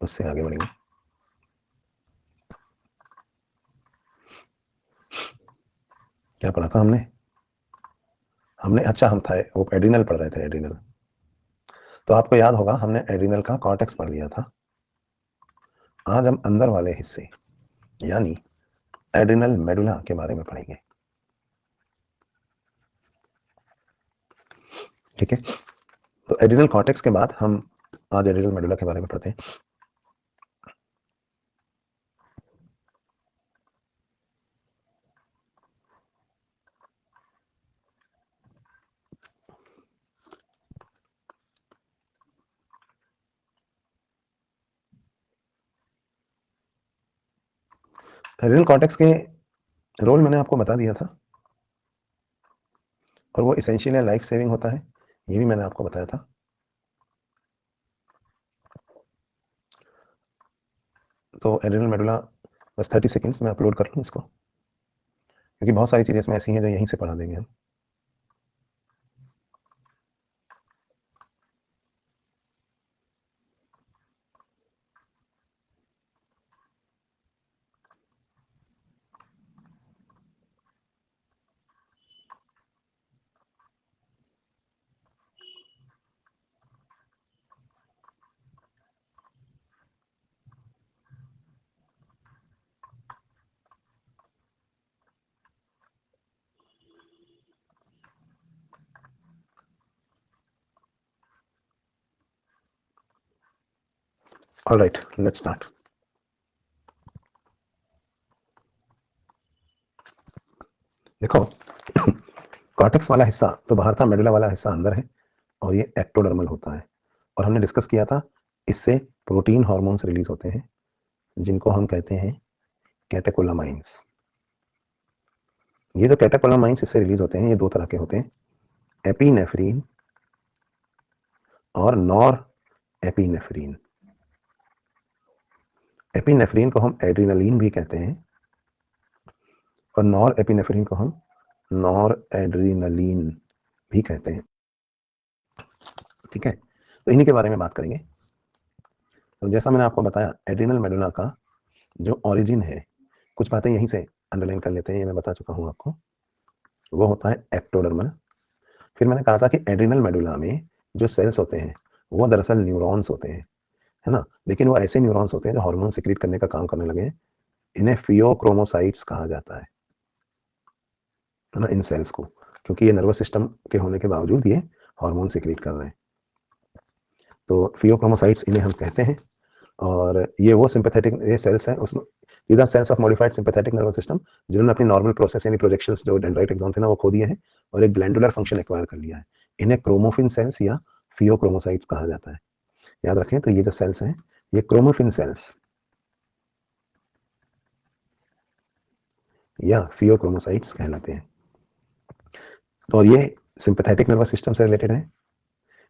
उससे आगे बढ़ेंगे। क्या पढ़ा था हमने अच्छा हम था वो एड्रिनल पढ़ रहे थे, एड्रिनल। तो आपको याद होगा हमने एड्रिनल का कॉर्टेक्स पढ़ लिया था। आज हम अंदर वाले हिस्से यानी एड्रिनल मेडुला के बारे में पढ़ेंगे। ठीक है, तो एड्रिनल कॉर्टेक्स के बाद हम आज एड्रिनल मेडुला के बारे में पढ़ते हैं। एड्रिनल कॉर्टेक्स के रोल मैंने आपको बता दिया था, और वो इसेंशियल लाइफ सेविंग होता है, ये भी मैंने आपको बताया था। तो एड्रिनल मेडुला बस 30 सेकेंड्स में अपलोड कर लूँ इसको, क्योंकि बहुत सारी चीज़ें इसमें ऐसी हैं जो यहीं से पढ़ा देंगे हम। All right, let's start. देखो कॉर्टेक्स वाला हिस्सा तो बाहर था, मेडुला वाला हिस्सा अंदर है, और ये एक्टोडर्मल होता है। और हमने डिस्कस किया था इससे प्रोटीन हार्मोन्स रिलीज होते हैं जिनको हम कहते हैं कैटेकोलामाइंस। ये जो कैटेकोलामाइंस इससे रिलीज होते हैं ये दो तरह के होते हैं, एपिनेफ्रीन और नॉर एपिनेफ्रीन। एपिनेफ्रीन को हम एड्रिनलिन भी कहते हैं और नॉर एपिनेफ्रीन को हम नॉर एड्रिनलिन भी कहते हैं। ठीक है, तो इन्हीं के बारे में बात करेंगे। तो जैसा मैंने आपको बताया एड्रिनल मेडुला का जो ओरिजिन है, कुछ बातें यहीं से अंडरलाइन कर लेते हैं, ये मैं बता चुका हूँ आपको, वो होता है एक्टोडर्मल। फिर मैंने कहा था कि एड्रिनल मेडुला में जो सेल्स होते हैं वो दरअसल न्यूरॉन्स होते हैं, है ना, लेकिन वो ऐसे न्यूरॉन्स होते हैं जो हार्मोन सिक्रीट करने का काम करने लगे हैं। इन्हें फियोक्रोमोसाइट्स कहा जाता है ना, इन सेल्स को, क्योंकि ये नर्वस सिस्टम के होने के बावजूद ये हार्मोन सिक्रीट कर रहे हैं। तो फियोक्रोमोसाइट्स इन्हें हम कहते हैं, और ये वो सिंपैथेटिक ये सेल्स हैं, उसमें these are cells of modified sympathetic nervous system, जिन्होंने अपनी नॉर्मल प्रोसेस यानी प्रोजेक्शंस जो डेंड्राइट एक्सॉन थे ना वो खो दिए हैं और एक ग्लैंडुलर फंक्शन एक्वायर कर लिया है। इन्हें क्रोमोफिन सेल्स या फियोक्रोमोसाइट्स कहा जाता है। याद रखें, तो ये जो सेल्स हैं ये क्रोमोफिन सेल्स या फियोक्रोमोसाइट्स कहलाते हैं। तो ये सिंपैथेटिक नर्वस सिस्टम से रिलेटेड है,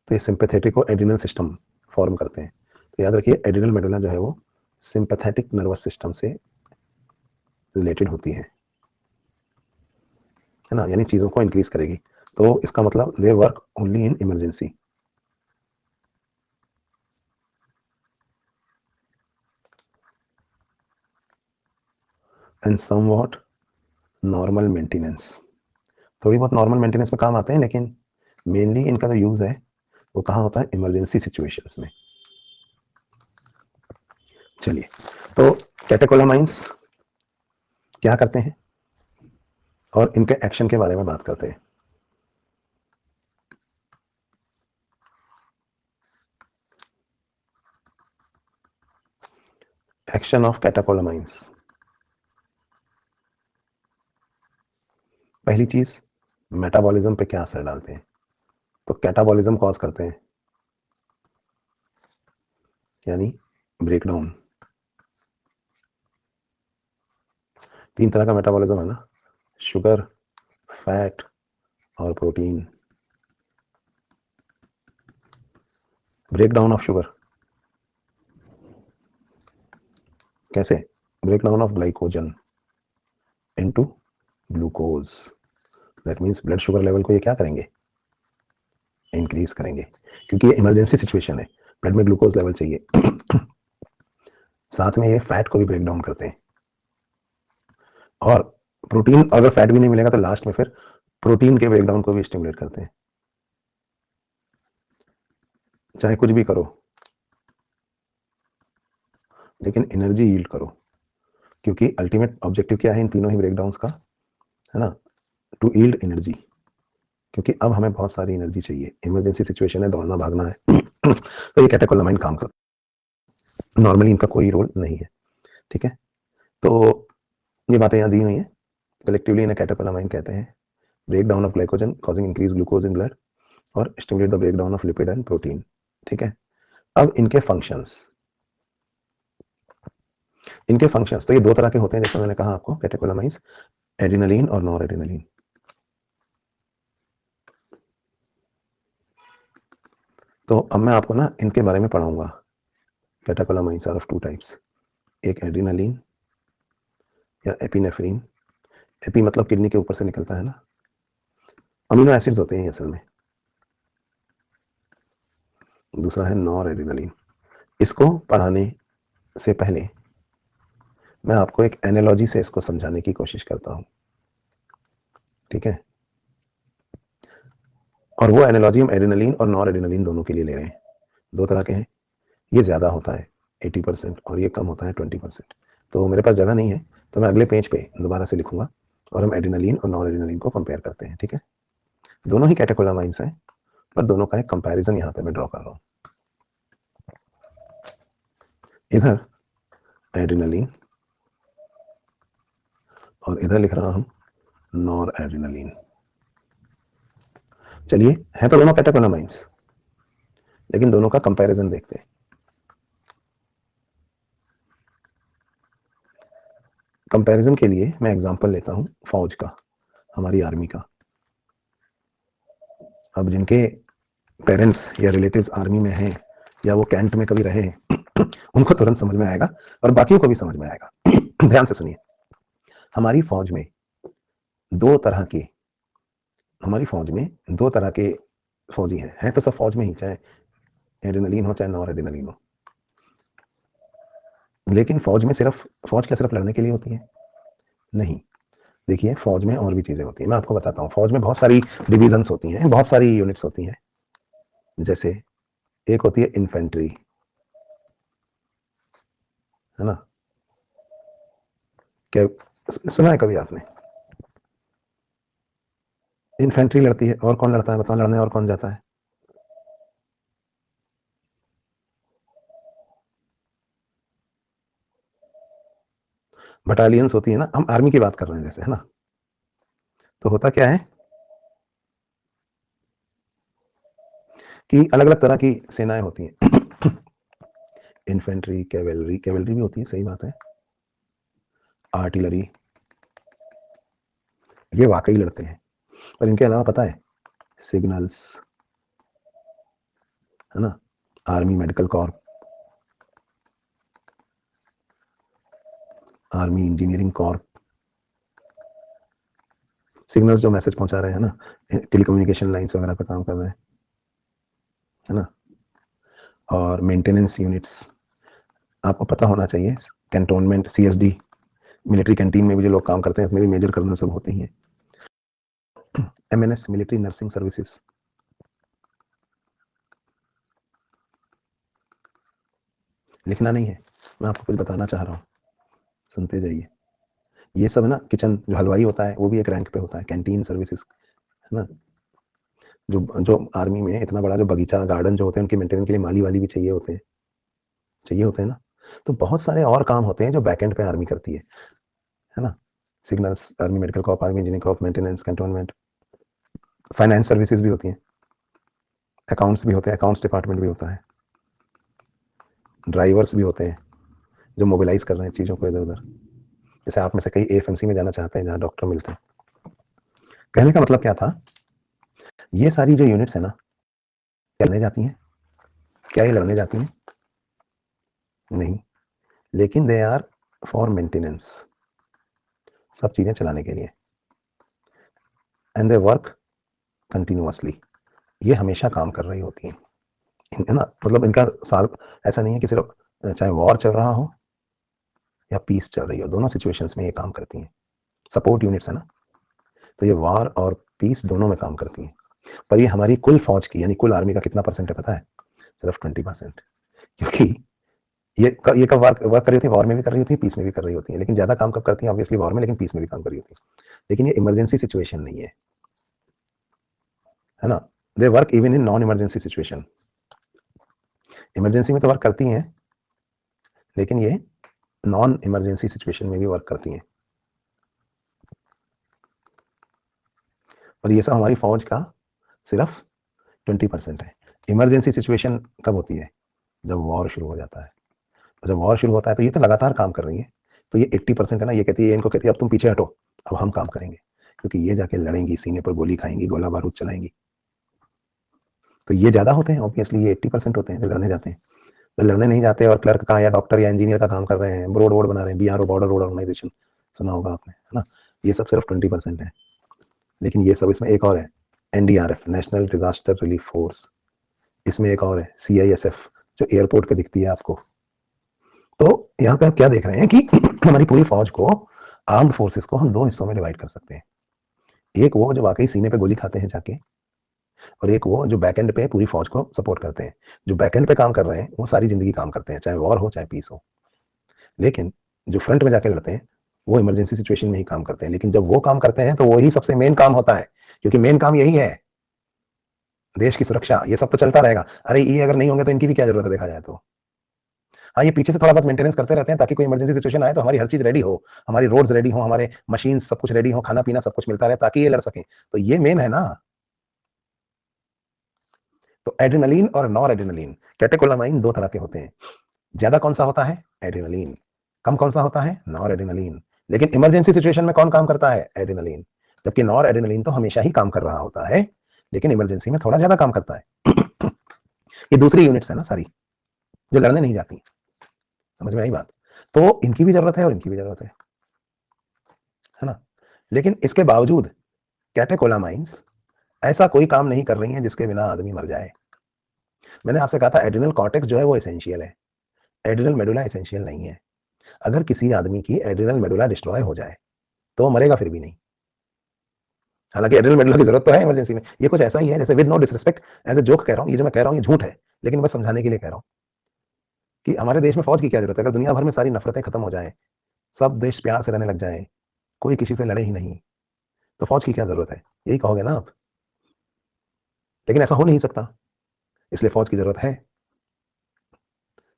तो ये सिंपैथेटिक और एड्रिनल सिस्टम फॉर्म करते हैं। तो याद रखिए एड्रिनल मेडुला जो है वो सिंपैथेटिक नर्वस सिस्टम से रिलेटेड होती है ना, यानी चीज़ों को इंक्रीज करेगी। तो इसका मतलब they work only in emergency. And somewhat normal maintenance, थोड़ी बहुत नॉर्मल मेंटेनेंस में काम आते हैं, लेकिन मेनली इनका जो यूज है वो कहाँ होता है, इमरजेंसी सिचुएशंस में। चलिए, तो कैटेकोलामाइंस क्या करते हैं और इनके एक्शन के बारे में बात करते हैं। एक्शन ऑफ कैटेकोलामाइंस, पहली चीज मेटाबॉलिज्म पे क्या असर डालते हैं। तो कैटाबॉलिज्म कॉज करते हैं, यानी ब्रेकडाउन। तीन तरह का मेटाबॉलिज्म है ना, शुगर, फैट और प्रोटीन। ब्रेकडाउन ऑफ शुगर कैसे, breakdown of glycogen into glucose. That means blood sugar level को ये क्या करेंगे, इंक्रीज करेंगे, क्योंकि ये इमरजेंसी सिचुएशन है, ब्लड में ग्लूकोज लेवल चाहिए। साथ में ये फैट को भी ब्रेक डाउन करते हैं, और प्रोटीन, अगर फैट भी नहीं मिलेगा तो लास्ट में फिर प्रोटीन के ब्रेकडाउन को भी स्टिमुलेट करते हैं। चाहे कुछ भी करो, लेकिन एनर्जी यील्ड करो, क्योंकि अल्टीमेट ऑब्जेक्टिव क्या है इन तीनों ही ब्रेकडाउन्स का, है ना, टू यील्ड एनर्जी। क्योंकि अब हमें बहुत सारी एनर्जी चाहिए, इमरजेंसी सिचुएशन है, दौड़ना भागना है तो ये कैटेकोलामाइन काम करता है, नॉर्मली इनका कोई रोल नहीं है। ठीक है, तो ये बातें यहाँ दी हुई हैं। कलेक्टिवली इन्हें कैटेकोलामाइन कहते हैं। Break down of glycogen causing increase glucose in blood, और stimulate the break down of lipid and protein. ठीक है, अब इनके फंक्शंस, तो ये दो तरह के होते हैं, जैसे मैंने कहा आपको, कैटेकोलामाइंस, एड्रेनालिन और नॉर एड्रेनालिन। तो अब मैं आपको ना इनके बारे में पढ़ाऊंगा। Catecholamines are of two types, एक एड्रेनालिन या एपिनेफ्रिन। एपी मतलब किडनी के ऊपर से निकलता है ना, अमीनो एसिड्स होते हैं असल में। दूसरा है नॉर एड्रेनालिन। इसको पढ़ाने से पहले मैं आपको एक एनालॉजी से इसको समझाने की कोशिश करता हूं। ठीक है, और वो एनालॉजी हम एड्रेनालिन और नॉर एड्रेनालिन दोनों के लिए ले रहे हैं। दो तरह के हैं, ये ज़्यादा होता है 80% और ये कम होता है 20%। तो मेरे पास जगह नहीं है, तो मैं अगले पेज पे दोबारा से लिखूंगा और हम एड्रेनालिन और नॉन एड्रेनालिन को कंपेयर करते हैं। ठीक है, दोनों ही कैटेकोलामाइंस हैं, पर दोनों का एक कंपैरिजन यहाँ पे मैं ड्रॉ कर रहा हूँ। इधर एड्रेनालिन और इधर लिख रहा हूँ नॉर एड्रेनालिन। चलिए, है तो दोनों कैटेकोलामाइंस, लेकिन दोनों का कंपैरिजन देखते हैं। कंपैरिजन के लिए मैं एग्जांपल लेता हूं फौज का, हमारी आर्मी का। अब जिनके पेरेंट्स या रिलेटिव्स आर्मी में हैं, या वो कैंट में कभी रहे उनको तुरंत समझ में आएगा, और बाकियों को भी समझ में आएगा ध्यान से सुनिए। हमारी फौज में दो तरह के हमारी फौज में दो तरह के फौजी हैं तो सब फौज में ही, चाहे एड्रेनालिन हो चाहे नॉर एड्रेनालिन हो। लेकिन फौज क्या सिर्फ लड़ने के लिए होती है? नहीं। देखिए, फौज में और भी चीजें होती हैं, मैं आपको बताता हूँ। फौज में बहुत सारी डिविजन्स होती हैं, बहुत सारी यूनिट्स होती हैं। जैसे एक होती है इन्फेंट्री, है ना, क्या सुना है कभी आपने? इन्फेंट्री लड़ती है, और कौन लड़ता है बताओ, लड़ने और कौन जाता है? बटालियंस होती है ना, हम आर्मी की बात कर रहे हैं जैसे, है ना। तो होता क्या है कि अलग अलग तरह की सेनाएं होती हैं इन्फेंट्री, कैवेलरी भी होती है, सही बात है, आर्टिलरी, ये वाकई लड़ते हैं। पर इनके अलावा पता है, सिग्नल्स, है ना, army medical Corp, army engineering Corp, signals जो मैसेज पहुंचा रहे हैं ना, टेलीकम्युनिकेशन लाइंस वगैरह पर काम कर रहे हैं, है ना। और मेंटेनेंस यूनिट्स, आपको पता होना चाहिए, कैंटोनमेंट, सीएसडी, मिलिट्री कैंटीन में भी जो लोग काम करते हैं उसमें भी मेजर कर्नल सब होते ही हैं। एमएनएस, मिलिट्री नर्सिंग सर्विसेज, लिखना नहीं है, मैं आपको कुछ बताना चाह रहा हूँ, सुनते जाइए। ये सब है ना, किचन जो हलवाई होता है वो भी एक रैंक पे होता है, कैंटीन सर्विसेज, है ना। जो जो आर्मी में इतना बड़ा जो बगीचा गार्डन जो होते हैं, उनके मेंटेनेंस के लिए माली वाली भी चाहिए होते हैं ना। तो बहुत सारे और काम होते हैं जो बैकएंड पे आर्मी करती है ना। Signals, army medical Corp, army engineering Corp, maintenance, cantonment, finance services भी होती हैं, अकाउंट्स भी होते हैं, अकाउंट्स डिपार्टमेंट भी होता है, ड्राइवर्स भी होते हैं जो मोबिलाइज कर रहे हैं चीज़ों को इधर उधर। जैसे आप में से कई एएफएमसी में जाना चाहते हैं जहाँ डॉक्टर मिलते हैं। कहने का मतलब क्या था, ये सारी जो यूनिट्स है ना, लड़ने जाती हैं क्या? ये लड़ने जाती हैं? नहीं, लेकिन दे आर फॉर मेंटेनेंस, सब चीजें चलाने के लिए, एंड दे वर्क कंटिन्यूअसली, ये हमेशा काम कर रही होती हैं, है ना। मतलब इनका साल ऐसा नहीं है कि सिर्फ चाहे वॉर चल रहा हो या पीस चल रही हो, दोनों सिचुएशंस में ये काम करती हैं। सपोर्ट यूनिट्स है ना, तो ये वॉर और पीस दोनों में काम करती हैं। पर ये हमारी कुल फौज की यानी कुल आर्मी का कितना परसेंट है पता है? सिर्फ 20%। क्योंकि ये कब वर्क कर रही होती है? वॉर में भी कर रही होती है, पीस में भी कर रही होती है। लेकिन ज्यादा काम कब करती है? ऑब्वियसली वॉर में, लेकिन पीस में भी काम कर रही होती है। लेकिन ये इमरजेंसी सिचुएशन नहीं है ना। They work even in non emergency situation. Emergency में तो वर्क करती हैं, लेकिन ये नॉन इमरजेंसी सिचुएशन में भी वर्क करती हैं। और ये सब हमारी फौज का सिर्फ 20% है। इमरजेंसी सिचुएशन कब होती है? जब वॉर शुरू हो जाता है। जब वॉर शुरू होता है तो ये तो लगातार काम कर रही है। तो ये 80% है ना, ये कहती है, इनको कहती है अब तुम पीछे हटो, अब हम काम करेंगे। क्योंकि ये जाके लड़ेंगी, सीने पर गोली खाएंगी, गोला बारूद चलाएंगी। तो ये ज्यादा होते हैं ऑब्वियसली, ये 80% होते हैं जो लड़ने जाते हैं। तो लड़ने नहीं जाते और क्लर्क का या डॉक्टर या इंजीनियर का काम कर रहे हैं, रोड वोड बना रहे हैं, बीआरओ बॉर्डर रोड ऑर्गेनाइजेशन सुना होगा आपने, है ना। ये सब सिर्फ 20% है। लेकिन ये सब, इसमें एक और है, NDRF, national disaster relief force. इसमें एक और है, सीआईएसएफ, जो एयरपोर्ट पे दिखती है आपको। तो यहाँ पे आप क्या देख रहे हैं कि हमारी पूरी फौज को, आर्म्ड फोर्सेस को हम दो हिस्सों में डिवाइड कर सकते हैं। एक वो जो वाकई सीने पे गोली खाते हैं जाके, और एक वो जो बैक एंड पे पूरी फौज को सपोर्ट करते हैं। जो बैक एंड पे काम कर रहे हैं वो सारी जिंदगी काम करते हैं, चाहे वॉर हो चाहे पीस हो। लेकिन जो फ्रंट में जाके लड़ते हैं वो इमरजेंसी सिचुएशन में ही काम करते हैं। लेकिन जब वो काम करते हैं तो वही सबसे मेन काम होता है, क्योंकि मेन काम यही है, देश की सुरक्षा। ये सब तो चलता रहेगा। अरे ये अगर नहीं होंगे तो इनकी भी क्या जरूरत है देखा जाए तो। हाँ, ये पीछे से थोड़ा बहुत मेंटेनेंस करते रहते हैं ताकि कोई इमरजेंसी सिचुएशन आए तो हमारी हर चीज रेडी हो, हमारी रोड्स रेडी हो, हमारे मशीन सब कुछ रेडी हो, खाना पीना सब कुछ मिलता रहे ताकि ये लड़ सके। तो ये मेन है ना। तो एड्रेनलिन और नॉर एड्रेनलिन, कैटेकोलामाइन दो तरह के होते हैं। ज्यादा कौन सा होता है? एड्रेनलिन। कम कौन सा होता है? Nor adrenaline. लेकिन इमरजेंसी सिचुएशन में कौन काम करता है? एड्रेनलिन। जबकि नॉर एड्रेनलिन तो हमेशा ही काम कर रहा होता है, लेकिन इमरजेंसी में थोड़ा ज्यादा काम करता है। ये दूसरी यूनिट्स है ना सारी, जो लड़ने नहीं जाती। समझ में आई बात? तो इनकी भी जरूरत है और इनकी भी जरूरत है ना। लेकिन इसके बावजूद कैटेकोलामाइंस ऐसा कोई काम नहीं कर रही हैं जिसके बिना आदमी मर जाए। मैंने आपसे कहा था एड्रिनल कॉर्टेक्स जो है वो एसेंशियल है, एड्रिनल मेडुला एसेंशियल नहीं है। अगर किसी आदमी की एड्रिनल मेडुला डिस्ट्रॉय हो जाए तो वो मरेगा फिर भी नहीं। हालांकि एड्रिनल मेडुला की जरूरत तो है इमरजेंसी में। ये कुछ ऐसा ही है जैसे, with no disrespect, as a joke कह रहा हूँ, ये जो मैं कह रहा हूँ ये झूठ है, लेकिन बस समझाने के लिए कह रहा हूँ कि हमारे देश में फौज की क्या जरूरत है। अगर दुनिया भर में सारी नफरतें खत्म हो जाए, सब देश प्यार से रहने लग जाए, कोई किसी से लड़े ही नहीं, तो फौज की क्या जरूरत है? यही कहोगे ना आप। लेकिन ऐसा हो नहीं सकता, इसलिए फौज की जरूरत है।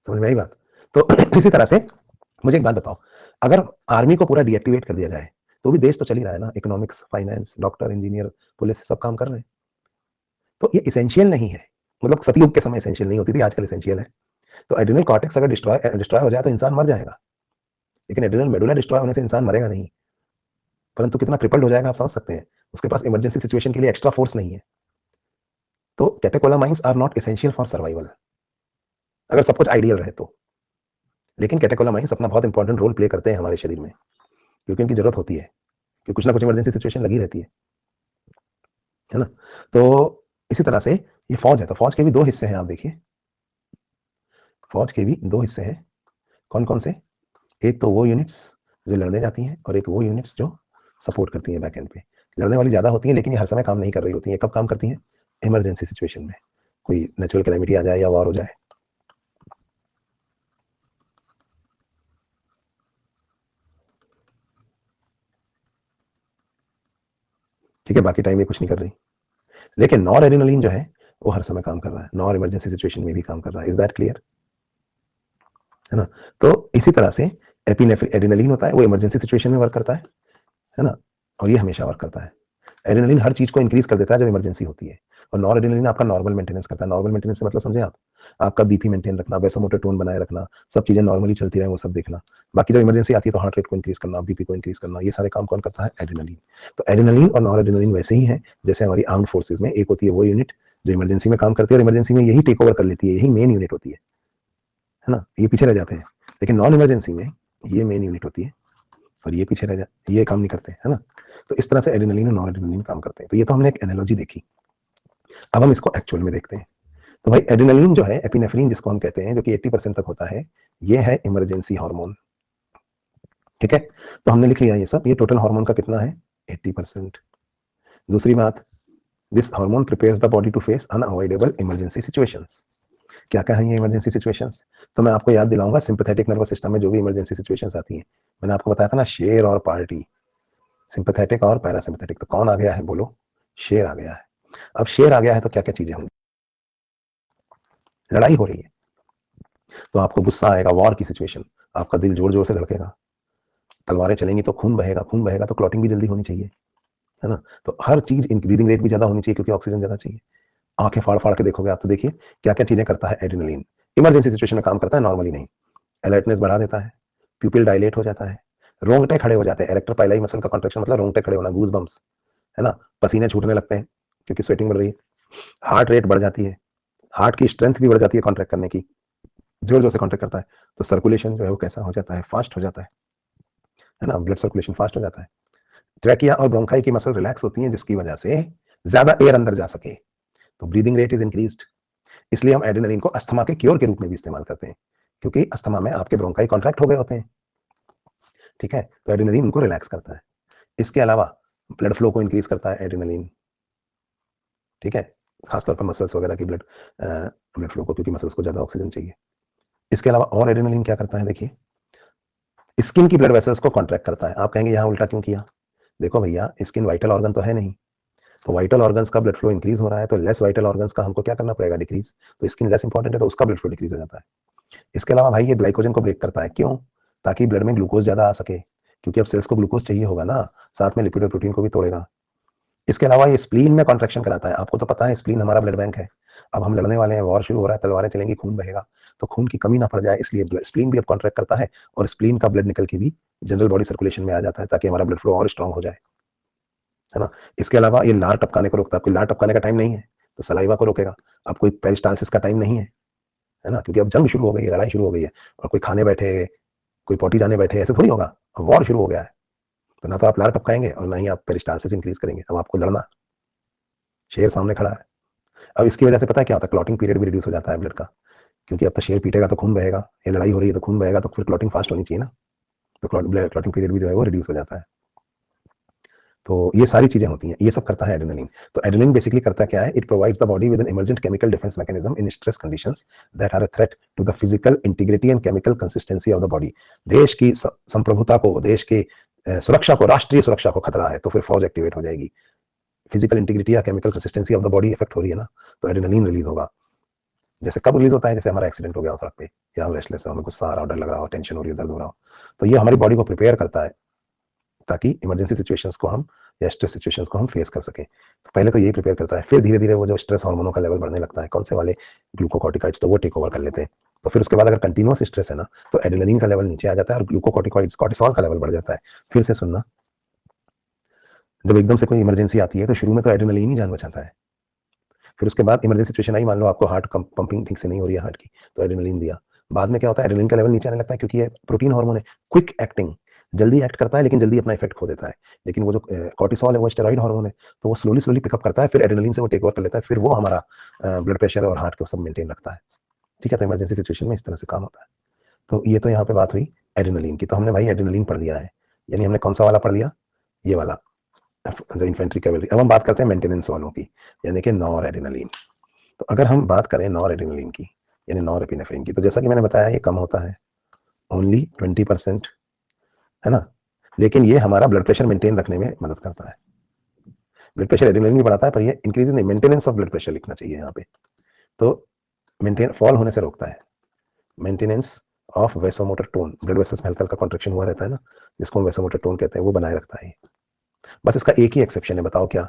समझ में आई बात? तो इसी तरह से मुझे एक बात बताओ, अगर आर्मी को पूरा डीएक्टिवेट कर दिया जाए तो भी देश तो चल ही रहा है ना। Economics, finance, doctor, engineer, police, सब काम कर रहे हैं। तो ये इसेंशियल नहीं है। मतलब सतयुग के समय इसेंशियल नहीं होती थी, आजकल इसेंशियल है। तो एड्रिनल कॉर्टेक्स अगर डिस्ट्रॉय हो जाए तो इंसान मर जाएगा, लेकिन एड्रिनल मेडुला डिस्ट्रॉय होने से इंसान मरेगा नहीं, परंतु कितना ट्रिपल्ड हो जाएगा आप समझ सकते हैं। उसके पास इमरजेंसी सिचुएशन के लिए एक्स्ट्रा फोर्स नहीं है। तो catecholamines are not essential for survival, अगर सब कुछ आइडियल रहे तो। लेकिन कैटेकोलामाइंस अपना बहुत इंपॉर्टेंट रोल प्ले करते हैं हमारे शरीर में, क्योंकि उनकी जरूरत होती है, क्योंकि कुछ ना कुछ इमरजेंसी सिचुएशन लगी रहती है ना। तो इसी तरह से ये फौज है, तो फौज के भी दो हिस्से हैं। आप देखिए, फौज के भी दो हिस्से हैं। कौन कौन से? एक तो वो यूनिट्स जो लड़ने जाती हैं, और एक वो यूनिट्स जो सपोर्ट करती हैं बैक एंड पे। लड़ने वाली ज्यादा होती हैं, लेकिन ये हर समय काम नहीं कर रही होती हैं। कब काम करती हैं? इमरजेंसी सिचुएशन में, कोई नेचुरल कैलेमिटी आ जाए या वॉर हो जाए। ठीक है, बाकी टाइम ये कुछ नहीं कर रही। लेकिन नॉर एड्रेनलिन जो है वो हर समय काम कर रहा है, नॉर इमरजेंसी सिचुएशन में भी काम कर रहा है। Is that clear? है ना। तो इसी तरह से एपिनेफ्रिन एड्रेनलिन होता है, वो इमरजेंसी सिचुएशन में वर्क करता है ना, और ये हमेशा वर्क करता है। एड्रेनलिन हर चीज को इंक्रीज कर देता है जब इमरजेंसी होती है, और नॉर एड्रेनलिन आपका नॉर्मल मेंटेनेंस करता है। नॉर्मल मेंटेनेंस से मतलब समझे आप, आपका बीपी मेंटेन रखना, वैसोमोटर टोन बनाए रखना, सब चीजें नॉर्मली चलती रहे वो सब देखना। बाकी जब इमरजेंसी आती है तो हार्ट रेट को इंक्रीज करना, बीपी को इंक्रीज करना, ये सारे काम कौन करता है? एड्रेनलिन। तो एड्रेनलिन और नॉर एड्रेनलिन वैसे ही है जैसे हमारी आर्म्ड फोर्सेज में एक होती है वो यूनिट जो इमरजेंसी में काम करती है, और इमरजेंसी में यही टेक ओवर कर लेती है, यही मेन यूनिट होती है ना। ये पीछे रह जाते हैं। लेकिन नॉन इमरजेंसी में ये मेन यूनिट होती है और ये पीछे रह जाते, ये काम नहीं करते, है ना। तो इस तरह से एड्रेनलिन और नॉन एड्रेनलिन काम करते हैं। तो ये तो हमने एक एनालॉजी देखी। अब हम इसको एक्चुअल में देखते हैं। तो भाई एड्रेनलिन जो है, एपिनेफ्रिन जिसको हम कहते हैं, जो कि 80% तक होता है, ये है इमरजेंसी हार्मोन। ठीक है, तो हमने लिख लिया ये सब, ये टोटल हार्मोन का कितना है 80%। दूसरी बात, this hormone prepares the body to face unavoidable emergency situations. क्या क्या है ये इमरजेंसी सिचुएशंस? तो मैं आपको याद दिलाऊंगा, सिंपैथेटिक नर्वस सिस्टम में जो भी इमरजेंसी सिचुएशंस आती हैं, मैंने आपको बताया था ना, शेर और पार्टी, सिंपैथेटिक और पैरासिम्पैथेटिक। तो कौन आ गया है बोलो? शेर आ गया है। अब शेर आ गया है तो क्या क्या चीजें होंगी? लड़ाई हो रही है तो आपको गुस्सा आएगा, वॉर की सिचुएशन, आपका दिल जोर जोर से धड़केगा, तलवारें चलेंगी तो खून बहेगा, खून बहेगा तो क्लॉटिंग भी जल्दी होनी चाहिए, है ना? तो हर चीज, ब्रीदिंग रेट भी ज्यादा होनी चाहिए क्योंकि ऑक्सीजन ज्यादा चाहिए। आंखें फाड़ फाड़ के देखोगे आप तो देखिए क्या क्या चीजें करता है एड्रेनलिन। इमरजेंसी सिचुएशन में काम करता है, नॉर्मली नहीं। अलर्टनेस बढ़ा देता है, प्यूपिल डायलेट हो जाता है, रोंगटे खड़े हो जाते हैं, इरेक्टर पाइलाई मसल का कॉन्ट्रैक्शन मतलब रोंगटे खड़े होना, गूज बम्स, है ना? पसीने छूटने लगते हैं क्योंकि स्वेटिंग बढ़ रही है, हार्ट रेट बढ़ जाती है, हार्ट की स्ट्रेंथ भी बढ़ जाती है कॉन्ट्रैक्ट करने की, जोर जोर से कॉन्ट्रैक्ट करता है तो सर्कुलेशन जो है वो कैसा हो जाता है, फास्ट हो जाता है ना? ब्लड सर्कुलेशन फास्ट हो जाता है। ट्रैकिया और ब्रोंकाई की मसल रिलैक्स होती हैं जिसकी वजह से ज्यादा एयर अंदर जा सके, तो ब्रीदिंग रेट इज इंक्रीज्ड। इसलिए हम एड्रेनलिन को अस्थमा के क्योर के रूप में भी इस्तेमाल करते हैं क्योंकि अस्थमा में आपके ब्रोंकाई कॉन्ट्रैक्ट हो गए होते हैं। ठीक है, तो एड्रेनलिन उनको रिलैक्स करता है। इसके अलावा ब्लड फ्लो को इंक्रीज करता है एड्रेनलिन। ठीक है, खासतौर पर मसल्स वगैरह की ब्लड ब्लड फ्लो को, क्योंकि मसल्स को ज्यादा ऑक्सीजन चाहिए। इसके अलावा और एड्रेनलिन क्या करता है, देखिए, स्किन की ब्लड वेसल्स को कॉन्ट्रैक्ट करता है। आप कहेंगे यहाँ उल्टा क्यों किया? देखो भैया, स्किन वाइटल ऑर्गन तो है नहीं, तो वाइटल ऑर्गन्स का ब्लड फ्लो इंक्रीज हो रहा है तो लेस वाइटल ऑर्गन्स का हमको क्या करना पड़ेगा, डिक्रीज। तो स्किन लेस इंपॉर्टेंट है तो उसका ब्लड फ्लो डिक्रीज हो जाता है। इसके अलावा भाई ये ग्लाइकोजन को ब्रेक करता है, क्यों? ताकि ब्लड में ग्लूकोज ज्यादा आ सके, क्योंकि अब सेल्स को ग्लूकोज चाहिए होगा ना, साथ में लिपिड और प्रोटीन को भी तोड़ेगा। इसके अलावा ये स्प्लीन में कॉन्ट्रैक्शन कराता है। आपको तो पता है स्प्लीन हमारा ब्लड बैंक है। अब हम लड़ने वाले हैं, वॉर शुरू हो रहा है, तलवारें चलेंगी, खून बहेगा, तो खून की कमी ना पड़ जाए इसलिए स्प्लीन भी अब कॉन्ट्रैक्ट करता है और स्प्लीन का ब्लड निकल के भी जनरल बॉडी सर्कुलेशन में आ जाता है ताकि हमारा ब्लड फ्लो और स्ट्रांग हो जाए, है ना? इसके अलावा ये लार टपकाने को रोकता है। आपको लार टपकाने का टाइम नहीं है तो सलाइवा को रोकेगा। अब कोई पेरिस्टाल्सिस का टाइम नहीं है ना, क्योंकि अब जंग शुरू हो गई है, लड़ाई शुरू हो गई है, और कोई खाने बैठे, कोई पोटी जाने बैठे, ऐसे थोड़ी होगा, अब वॉर शुरू हो गया है। तो ना तो आप लार टपकाएंगे और ना ही आप पेरिस्टाल्सिस इंक्रीज करेंगे, अब आपको लड़ना, शेर सामने खड़ा है। अब इसकी वजह से पता है क्या होता है, क्लॉटिंग पीरियड भी रिड्यूस हो जाता है ब्लड का, क्योंकि अब तो शेर पीटेगा तो खून बहेगा, ये लड़ाई हो रही है तो खून बहेगा, तो फिर क्लॉटिंग फास्ट होनी चाहिए ना, तो क्लॉटिंग पीरियड भी जो है वो रिड्यूस हो जाता है। तो ये सारी चीजें होती हैं, ये सब करता है एड्रेनलिन। तो एड्रेनलिन बेसिकली करता क्या है, it provides the body with an emergent chemical defence mechanism in stress conditions that are a threat to the physical integrity and chemical consistency of the body. देश की संप्रभुता को, देश की सुरक्षा को, राष्ट्रीय सुरक्षा को खतरा है तो फिर फौज एक्टिवेट हो जाएगी। फिजिकल इंटीग्रिटी या chemical consistency of the body effect हो रही है ना, तो एड्रेनलिन रिलीज होगा। जैसे कब रिलीज होता है, जैसे हमारा एक्सीडेंट हो गया सड़क पे, या हम रेस्टलेस हो, हमें गुस्सा आ रहा हो, डर लग रहा हो, टेंशन हो रही है, दर्द हो रहा हो, तो ये हमारी बॉडी को प्रिपेयर करता है ताकि इमरजेंसी सिचुएशंस को हम, या स्ट्रेस सिचुएशंस को हम फेस कर सकें। तो पहले तो यही प्रिपेयर करता है, फिर धीरे धीरे वो जो स्ट्रेस हार्मोनों का लेवल बढ़ने लगता है, कौन से वाले, ग्लूकोकॉर्टिकॉइड्स, तो वो टेक ओवर कर लेते हैं। तो फिर उसके बाद अगर कंटिन्यूअस स्ट्रेस है ना, तो एड्रेनलिन का लेवल नीचे आ जाता है और ग्लूकोकॉर्टिकॉइड्स, कॉर्टिसोल का लेवल बढ़ जाता है। फिर से सुनना, जब एकदम से कोई इमरजेंसी आती है तो शुरू में तो एड्रेनलिन ही जान बचाता है, फिर उसके बाद इमरजेंसी सिचुएशन आई, मान लो आपको हार्ट पंपिंग ठीक से नहीं हो रही है हार्ट की, तो एड्रेनलिन दिया। बाद में क्या होता है, एड्रेनलिन का लेवल नीचे आने लगता है क्योंकि ये प्रोटीन हार्मोन है, क्विक एक्टिंग, जल्दी एक्ट करता है लेकिन जल्दी अपना इफेक्ट खो देता है। लेकिन वो जो कॉर्टिसोल है वो स्टेरॉइड हार्मोन है, तो वो स्लोली स्लोली पिकअप करता है, फिर एड्रेनलिन से वो टेक ओवर कर लेता है, फिर वो हमारा ब्लड प्रेशर और हार्ट को सब मेंटेन रखता है। ठीक है, तो इमरजेंसी सिचुएशन में इस तरह से काम होता है। तो ये तो यहाँ पे बात हुई एड्रेनलिन की। तो हमने भाई एड्रेनलिन पढ़ लिया है, यानी हमने कौन सा वाला पढ़ लिया, ये वाला, जो इन्फेंट्री कैवलरी। अब हम बात करते हैं मेंटेनेंस वालों की, यानी कि नॉर एड्रेनलिन। तो अगर हम बात करें नॉर एड्रेनलिन की, यानी नॉर एपिनेफ्रिन की, तो जैसा कि मैंने बताया ये कम होता है, ओनली 20%, है ना? लेकिन ये हमारा ब्लड प्रेशर मेंटेन रखने में मदद करता है। ब्लड प्रेशर एड्रेनलिन भी बढ़ाता है पर ये इंक्रीज नहीं, मेंटेनेंस ऑफ ब्लड प्रेशर लिखना चाहिए यहाँ पे। तो मेंटेन, फॉल होने से रोकता है, maintenance of vasomotor tone, blood vessels में हल्का हल्का कॉन्ट्रेक्शन हुआ रहता है ना, जिसको हम वेसोमोटर टोन कहते हैं, वो बनाए रखता है। बस इसका एक ही एक्सेप्शन है, बताओ क्या?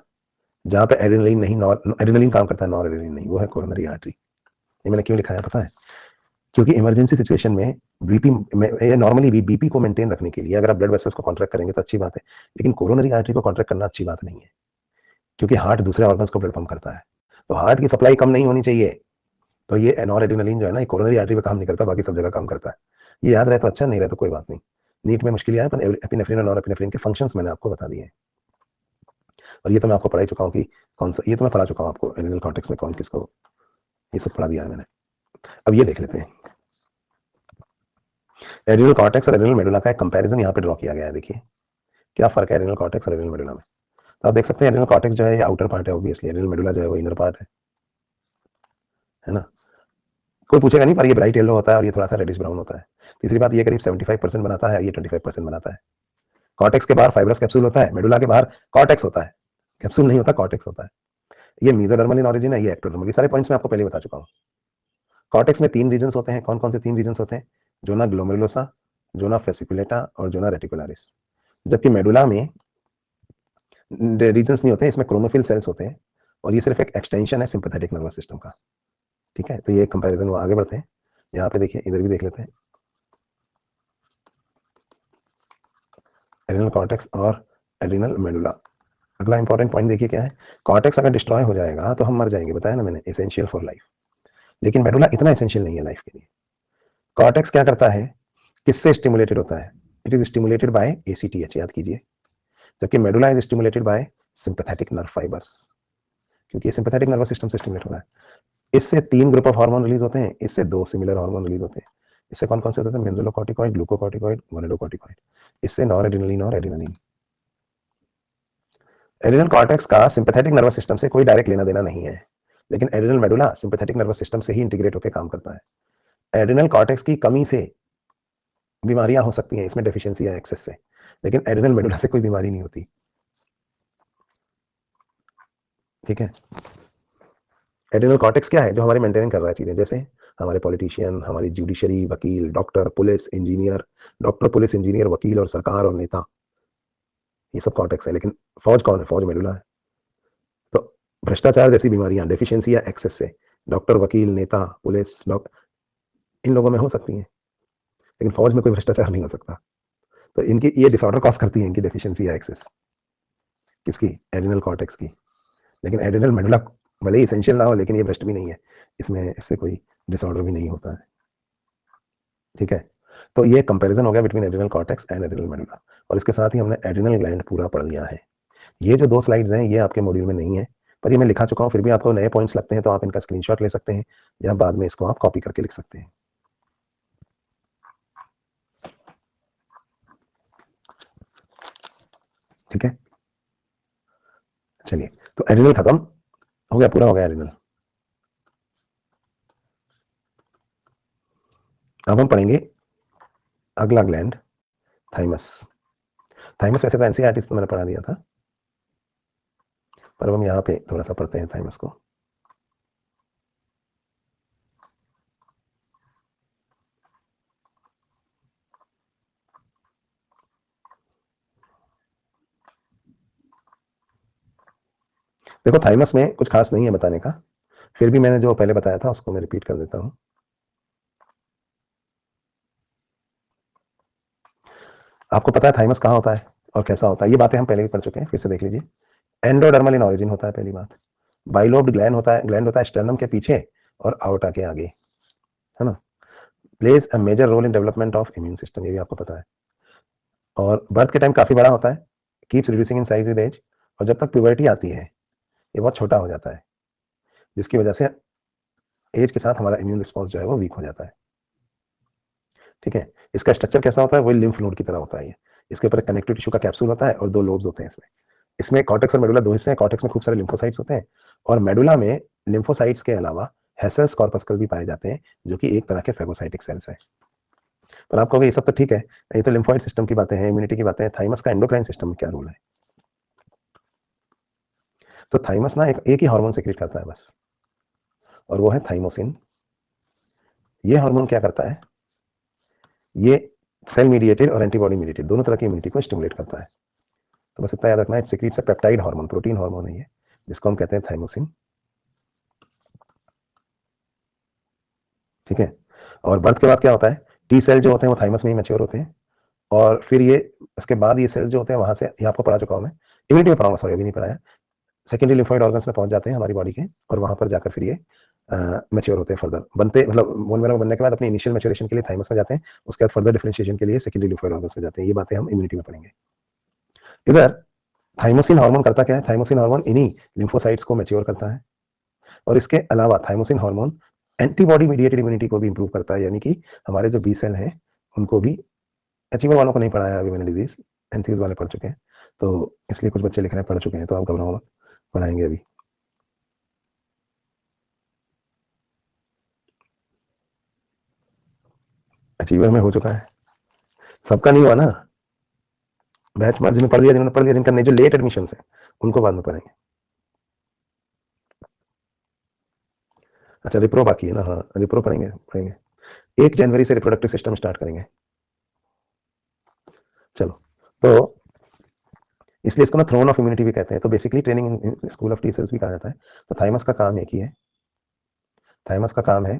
जहां पे एड्रेनलिन नहीं, नॉर एड्रेनलिन काम करता है, नॉर एड्रेनलिन नहीं, वो है कोरोनरी आर्टरी। ये मैंने क्यों लिखा है पता है? क्योंकि इमरजेंसी सिचुएशन में बीपी में, नॉर्मली भी बीपी को मेंटेन रखने के लिए अगर आप ब्लड वेसल्स को कॉन्ट्रैक्ट करेंगे तो अच्छी बात है, लेकिन कोरोनरी आर्टरी को कॉन्ट्रैक्ट करना अच्छी बात नहीं है, क्योंकि हार्ट दूसरे ऑर्गन्स को ब्लड पंप करता है, तो हार्ट की सप्लाई कम नहीं होनी चाहिए। तो ये नॉरएड्रेनालिन जो है ना, ये कोरोनरी आर्टरी पे काम नहीं करता, बाकी सब जगह काम करता है। ये याद रहे तो अच्छा, नहीं रहे तो कोई बात नहीं। नीट में मुश्किल आया, पर एपिनेफ्रिन और नॉरएपिनेफ्रिन के फंक्शंस मैंने आपको बता दिए हैं, और ये तो मैं आपको पढ़ा चुका हूँ कि कौन सा, ये तो मैं पढ़ा चुका हूँ आपको एरेनल कॉर्टेक्स में कौन किसको, ये सब पढ़ा दिया है मैंने। अब ये देख लेते हैं, एड्रिनल कॉर्टेक्स और एड्रिनल मेडुला का एक कंपैरिजन यहाँ पे ड्रॉ किया गया है। देखिए क्या फर्क है एड्रिनल कॉर्टेक्स और एड्रिनल मेडुला में। तो आप देख सकते हैं एड्रिनल कॉर्टेक्स जो है ये आउटर पार्ट है, ऑब्वियसली एड्रिनल मेडुला जो है वो इनर पार्ट है ना। कोई पूछेगा नहीं, पर ये ब्राइट येलो होता है और ये थोड़ा सा रेडिश ब्राउन होता है। तीसरी बात, ये करीब 75% बनाता है, ये 25% बनाता है। कॉर्टेक्स के बाहर फाइब्रस कैप्सूल होता है, मेडुला के बाहर कॉर्टेक्स होता है, कैप्सूल नहीं होता, कॉर्टेक्स होता है। ये मेसोडर्मल इन ऑरिजिन है, ये एक्टोडर्मल। ये सारे पॉइंट्स मैं आपको पहले बता चुका हूँ। कॉर्टेक्स में 3 रीजन्स होते हैं। कौन कौन से 3 रीजन्स होते हैं? जोना ग्लोमेरुलोसा, जोना फेसिकुलेटा और जोना रेटिकुलरिस। जबकि मेडुला में रीजन्स नहीं होते, इसमें क्रोमोफिल सेल्स होते हैं और ये सिर्फ एक एक्सटेंशन है सिंपैथेटिक नर्वस सिस्टम का। ठीक है, तो ये कंपैरिजन वो आगे बढ़ते हैं। यहाँ पे देखिए, इधर भी देख लेते हैं एड्रिनल कॉर्टेक्स और एड्रिनल मेडुला। अगला इंपॉर्टेंट पॉइंट देखिए क्या है। कॉर्टेक्स अगर डिस्ट्रॉय हो जाएगा तो हम मर जाएंगे, बताया ना मैंने, एसेंशियल फॉर लाइफ। लेकिन मेडुला इतना एसेंशियल नहीं है लाइफ के लिए। कॉर्टेक्स क्या करता है, किससे स्टिमुलेटेड होता है? It is stimulated by ACTH, याद कीजिए। जबकि medulla is stimulated by sympathetic nerve fibres, क्योंकि ये सिंपैथेटिक नर्वस सिस्टम से स्टिमुलेट हो रहा है। इससे 3 ग्रुप ऑफ हार्मोन रिलीज होते हैं, इससे 2 सिमिलर हार्मोन रिलीज होते हैं। इससे कौन कौन से होते हैं? Mineralocorticoid, glucocorticoid, gonadocorticoid. इससे नॉरएड्रेनालिन और एड्रेनालिन। एड्रिनल कॉर्टेक्स का सिंपैथेटिक नर्वस सिस्टम से कोई डायरेक्ट लेना देना नहीं है, लेकिन adrenal medulla sympathetic nervous system से ही इंटीग्रेट होकर काम करता है। एड्रिनल कॉर्टेक्स की कमी से बीमारियां हो सकती हैं, इसमें डेफिशिएंसी है एक्सेस से, लेकिन एड्रिनल मेडुला से कोई बीमारी नहीं होती। ठीक है, एड्रिनल कॉर्टेक्स क्या है? जो हमारे मेंटेन कर रहा है चीजें, जैसे हमारे पॉलिटिशियन, हमारी जुडिशरी, वकील, doctor, police, engineer, doctor, police, engineer, वकील और सरकार और नेता, ये सब कॉर्टेक्स है। लेकिन फौज कौन है? फौज मेडुला है। तो भ्रष्टाचार जैसी बीमारियां डेफिशिएंसी या एक्सेस से डॉक्टर, वकील, नेता, पुलिस, इन लोगों में हो सकती हैं, लेकिन फौज में कोई भ्रष्टाचार नहीं हो सकता। तो इनकी ये डिसऑर्डर कॉज करती है, इनकी डेफिशिएंसी या एक्सेस, किसकी? एड्रिनल कॉर्टेक्स की। लेकिन एड्रिनल मेडुला भले ही एसेंशियल ना हो, लेकिन ये भ्रष्ट भी नहीं है, इसमें इससे कोई डिसऑर्डर भी नहीं होता है। ठीक है, तो ये कंपैरिजन हो गया between adrenal cortex and adrenal medulla. और इसके साथ ही हमने एड्रिनल ग्लैंड पूरा पढ़ लिया है। ये जो 2 स्लाइड्स हैं ये आपके मॉड्यूल में नहीं है, पर ये मैं लिखा चुका हूँ। फिर भी आपको नए पॉइंट्स लगते हैं तो आप इनका स्क्रीनशॉट ले सकते हैं या बाद में इसको आप कॉपी करके लिख सकते हैं। ठीक है, चलिए, तो एड्रिनल खत्म हो गया, पूरा हो गया एड्रिनल। अब हम पढ़ेंगे अगला ग्लैंड, थाइमस। थाइमस वैसे तो एनसीईआरटी में मैंने पढ़ा दिया था, पर हम यहाँ पे थोड़ा सा पढ़ते हैं थाइमस को। देखो, थाइमस में कुछ खास नहीं है बताने का, फिर भी मैंने जो पहले बताया था उसको मैं रिपीट कर देता हूं। आपको पता है थाइमस कहाँ होता है और कैसा होता है? ये बातें हम पहले भी पढ़ चुके हैं, फिर से देख लीजिए। एंडोडर्मल इन ऑरिजिन होता है, पहली बात। बाइलोब्ड ग्लैंड होता है, ग्लैंड होता है स्टर्नम के पीछे और आउटा के आगे, है ना। Plays a major role in development of immune system, ये भी आपको पता है। और बर्थ के टाइम काफी बड़ा होता है, keeps reducing in size with age. और जब तक प्यूबर्टी आती है ये बहुत छोटा हो जाता है, जिसकी वजह से एज के साथ हमारा इम्यून रिस्पॉन्स जो है वो वीक हो जाता है। ठीक है, इसका स्ट्रक्चर कैसा होता है? वही लिम्फ नोड की तरह होता है ये। इसके ऊपर कनेक्टिव टिश्यू का कैप्सूल होता है और 2 लोब्स होते हैं इसमें। इसमें कॉर्टेक्स और मेडुला 2 हिस्से हैं। कॉर्टेक्स में खूब सारे लिम्फोसाइट्स होते हैं और मेडुला में लिम्फोसाइट्स के अलावा हेसेल्स कॉर्पस्कल भी पाए जाते हैं, जो कि एक तरह के फेगोसाइटिक सेल्स हैं। पर आप कहोगे ये सब तो ठीक है, ये तो लिम्फोइड सिस्टम की बातें हैं, इम्यूनिटी की बातें हैं, थाइमस का एंडोक्राइन सिस्टम में क्या रोल है? तो थाइमस ना एक ही हार्मोन सिक्रेट करता है बस, और वो है थाइमोसिन। ये हार्मोन क्या करता है? ये सेल मीडिएटेड और एंटीबॉडी मीडिएटेड दोनों तरह की इम्यूनिटी को स्टिमुलेट करता है। तो बस इतना याद रखना है, it secrets a peptide hormone, protein hormone है ये, जिसको हम कहते हैं थाइमोसिन। ठीक है, और बर्थ के बाद क्या होता है? टी सेल जो होते हैं वो थाइमस में ही मैच्योर होते हैं, और फिर ये इसके बाद ये सेल जो होते हैं वहां से, ये आपको पढ़ा चुका हूं मैं, इम्यूनिटी में पढ़ाऊंगा, सॉरी अभी नहीं पढ़ाया। सेकेंडरी लिम्फोइड ऑर्गन्स में पहुंच जाते हैं हमारी बॉडी के, और वहां पर जाकर फिर ये मैच्योर होते हैं, फर्दर बनते, मतलब बोन मैरो बनने के बाद अपनी इनिशियल मैच्योरेशन के लिए थाइमस में जाते हैं, उसके बाद फर्दर डिफरेंशिएशन के लिए सेकेंडरी लिम्फोइड ऑर्गन्स में जाते हैं। ये बातें हम इम्यूनिटी में पढ़ेंगे। इधर थाइमोसिन हार्मोन करता क्या है? थाइमोसिन हार्मोन इन्हीं लिम्फोसाइट्स को मैच्योर करता है, और इसके अलावा thymosin hormone antibody mediated immunity को भी इंप्रूव करता है, यानी कि हमारे जो बी सेल हैं उनको भी, अचीवर वालों को नहीं पढ़ाया अभी मैंने डिजीज, एंथीज वाले पढ़ चुके हैं, तो इसलिए कुछ बच्चे लिख रहे हैं पढ़ चुके हैं, तो आप घबराओ मत, पढ़ाएंगे अभी। अचीवर में हो चुका है, सबका नहीं हुआ ना, बैच मार्च में पढ़ दिया, जिन्होंने पढ़ दिया, जिनका नहीं, जो लेट एडमिशन है उनको बाद में पढ़ाएंगे। अच्छा रिप्रो बाकी है ना, हाँ रिप्रो पढ़ेंगे पढ़ेंगे, 1 जनवरी से रिप्रोडक्टिव सिस्टम स्टार्ट करेंगे। चलो, तो इसलिए इसको ना थ्रोन ऑफ इम्यूनिटी भी कहते हैं, तो basically training in school of T cells भी कहा जाता है। तो थाइमस का काम एक ही है, थाइमस का काम है,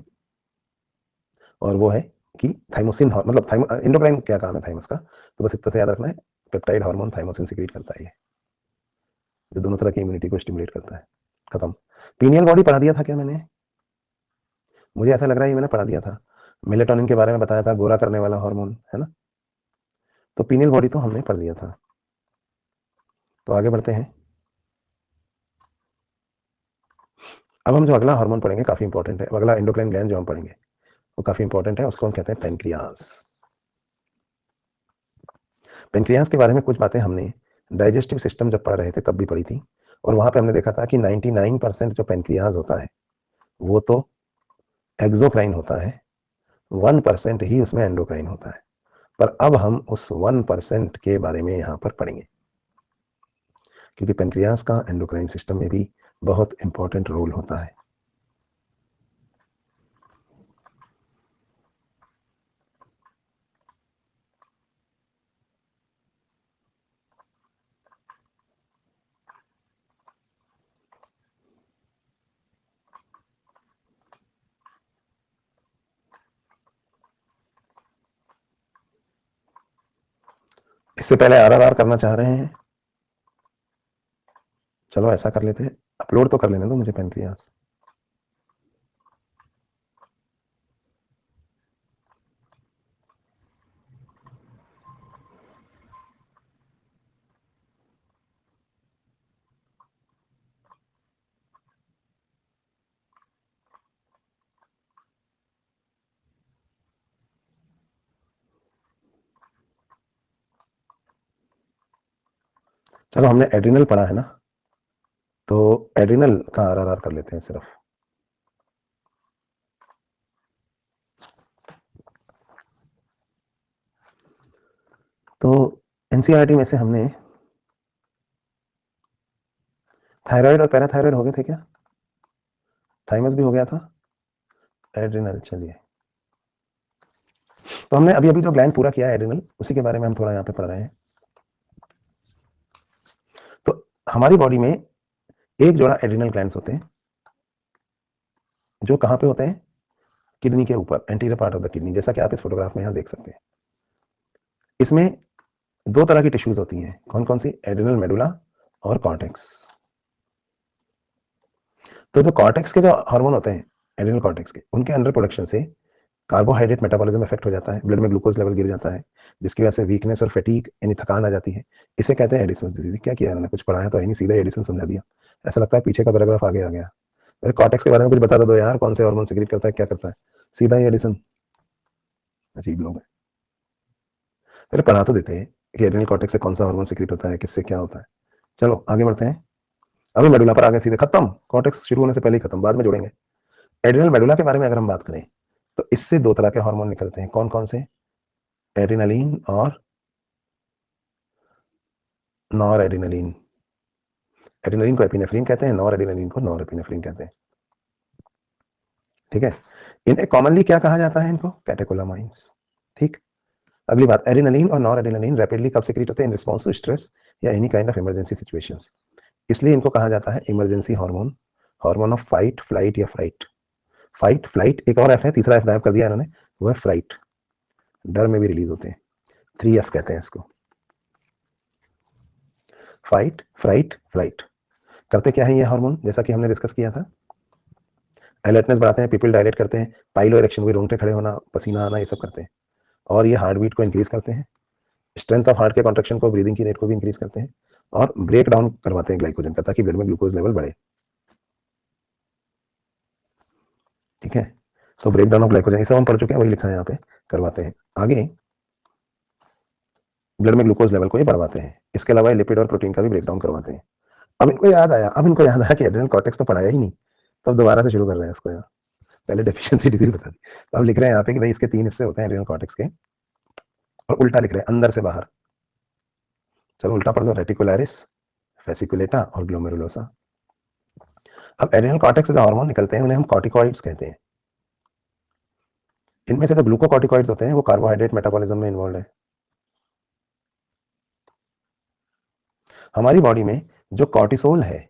और वो है कि थाइमोसिन, मतलब इंडोक्राइन क्या काम है थाइमस का, तो बस इतना से याद रखना है, पेप्टाइड हार्मोन थाइमोसिन सिक्रीट करता है ये, जो दोनों तरह की इम्यूनिटी को स्टिमुलेट करता है। खत्म। पीनियल बॉडी पढ़ा दिया था क्या मैंने, मुझे ऐसा लग रहा है ये मैंने पढ़ा दिया था, मेलेटोनिन के बारे में बताया था, गोरा करने वाला हार्मोन है ना, तो पीनियल बॉडी तो हमने पढ़ लिया था। तो आगे बढ़ते हैं, अब हम जो अगला हार्मोन पढ़ेंगे काफी इंपॉर्टेंट है, अगला एंडोक्राइन ग्लैंड जो हम पढ़ेंगे वो काफी इंपॉर्टेंट है, उसको हम कहते हैं पेनक्रियाज। पेनक्रियाज के बारे में कुछ बातें हमने डाइजेस्टिव सिस्टम जब पढ़ रहे थे तब भी पढ़ी थी, और वहां पे हमने देखा था कि 99% जो पेनक्रियाज होता है वो तो एक्सोक्राइन होता है, 1% ही उसमें एंडोक्राइन होता है। पर अब हम उस 1% के बारे में यहाँ पर पढ़ेंगे, क्योंकि पेनक्रियाज का एंडोक्राइन सिस्टम में भी बहुत इंपॉर्टेंट रोल होता है। इससे पहले आरआरआर करना चाह रहे हैं, चलो ऐसा कर लेते हैं, अपलोड तो कर लेने दो मुझे पेनक्रियाज। चलो हमने एड्रिनल पढ़ा है ना, तो एड्रिनल का आरआरआर कर लेते हैं सिर्फ। तो एनसीईआरटी में से हमने थायराइड और पैराथायराइड हो गए थे क्या, थाइमस भी हो गया था, एड्रिनल। चलिए, तो हमने अभी अभी जो ग्लैंड पूरा किया है एड्रिनल, उसी के बारे में हम थोड़ा यहाँ पे पढ़ रहे हैं। तो हमारी बॉडी में एक जोड़ा एड्रिनल ग्लैंड्स होते हैं, जो कहाँ पे होते हैं, किडनी के ऊपर, anterior part of the kidney, जैसा कि आप इस फोटोग्राफ में यहाँ देख सकते हैं। इसमें दो तरह की टिश्यूज होती हैं, कौन कौन सी, एड्रिनल मेडुला और कॉर्टेक्स। तो जो कॉर्टेक्स के जो हार्मोन होते हैं, एड्रिनल कॉर्टेक्स के, उनके अंडर प्रोडक्शन से कार्बोहाइड्रेट मेटाबॉलिज्म इफेक्ट हो जाता है, ब्लड में ग्लूकोज लेवल गिर जाता है, जिसकी वजह से वीकनेस और फैटीग यानी थकान आ जाती है। इसे कहते हैं एडिसन्स डिजीज। क्या किया इन्होंने, कुछ पढ़ाया तो है नहीं, सीधा एडिसन समझा दिया, ऐसा लगता है पीछे का पैराग्राफ आगे आ गया। अरे कॉर्टेक्स के बारे में कुछ बता दो यार, कौन से हार्मोन सिक्रीट करता है, क्या करता है, सीधा ही एडिसन। अजीब लोग हैं, अरे पढ़ा तो देते हैं कि एड्रिनल कॉर्टेक्स से कौन सा हार्मोन सिक्रीट होता है, किससे क्या होता है। चलो आगे बढ़ते हैं, अभी मेडुला पर आ गए सीधे, खत्म, कॉर्टेक्स शुरू होने से पहले ही खत्म, बाद में जोड़ेंगे। एड्रिनल मेडुला के बारे में अगर हम बात करें, तो इससे दो तरह के हार्मोन निकलते हैं, कौन कौन से, एड्रिनलिन और नॉर एड्रिनलिन। एड्रिनलिन को एपिनेफ्रिन कहते हैं, नॉर एड्रिनलिन को नॉर एपिनेफ्रिन कहते हैं। ठीक है, इन्हें कॉमनली क्या कहा जाता है, इनको कैटेकोलामाइंस। ठीक, अगली बात, एड्रिनलिन और नॉर एड्रिनलिन रैपिडली कब सिक्रीट होते हैं, इन रिस्पॉन्स टू स्ट्रेस या any kind of emergency situations, इसलिए इनको कहा जाता है emergency hormone, hormone of fight flight या फ्राइट। फाइट फ्लाइट, एक और एफ है, तीसरा एफ गायब कर दिया इन्होंने, वो है फ्राइट, डर में भी रिलीज होते हैं, 3F कहते हैं इसको, फाइट फ्राइट फ्लाइट। करते क्या है ये हार्मोन, जैसा कि हमने डिस्कस किया था, अलर्टनेस बढ़ाते हैं, पीपल डायलेट करते हैं, पाइलो इरेक्शन, भी रोंगटे खड़े होना, पसीना आना, ये सब करते हैं, और ये हार्ट बीट को इंक्रीज करते हैं, स्ट्रेंथ ऑफ हार्ट के कॉन्ट्रेक्शन को, ब्रीदिंग की रेट को भी इंक्रीज करते हैं, और ब्रेक डाउन करवाते हैं ग्लाइकोजन का, ताकि ब्लड में ग्लूकोज लेवल बढ़े। ठीक है, तो ब्रेक डाउन ऑफ ग्लाइकोजन, ये सब हम पढ़ चुके हैं, वही लिखा है यहाँ पे, करवाते हैं। आगे ब्लड में ग्लूकोज लेवल को ये बढ़वाते हैं। इसके अलावा लिपिड और प्रोटीन का भी ब्रेकडाउन करवाते हैं। अब इनको याद आया कि एड्रेनल कॉर्टेक्स तो पढ़ाया ही नहीं, तो अब दोबारा से शुरू कर रहे हैं इसको यहाँ। पहले डेफिशिएंसी डिजीज बता दी, तो अब लिख रहे हैं यहाँ पे कि भाई इसके 3 हिस्से होते हैं एड्रेनल कॉर्टेक्स के, और उल्टा लिख रहे हैं अंदर से बाहर। चलो उल्टा पढ़ दो, रेटिकुलरिस, फेसिकुलेटा और ग्लोमेरुलोसा। अब एड्रेनल कॉर्टेक्स से जो हार्मोन निकलते हैं उन्हें हम कॉर्टिकॉइड्स कहते हैं। इनमें से जो ग्लूकोकॉर्टिकॉइड्स होते हैं वो कार्बोहाइड्रेट मेटाबॉलिज्म में इन्वॉल्व है। हमारी बॉडी में जो कॉर्टिसोल है,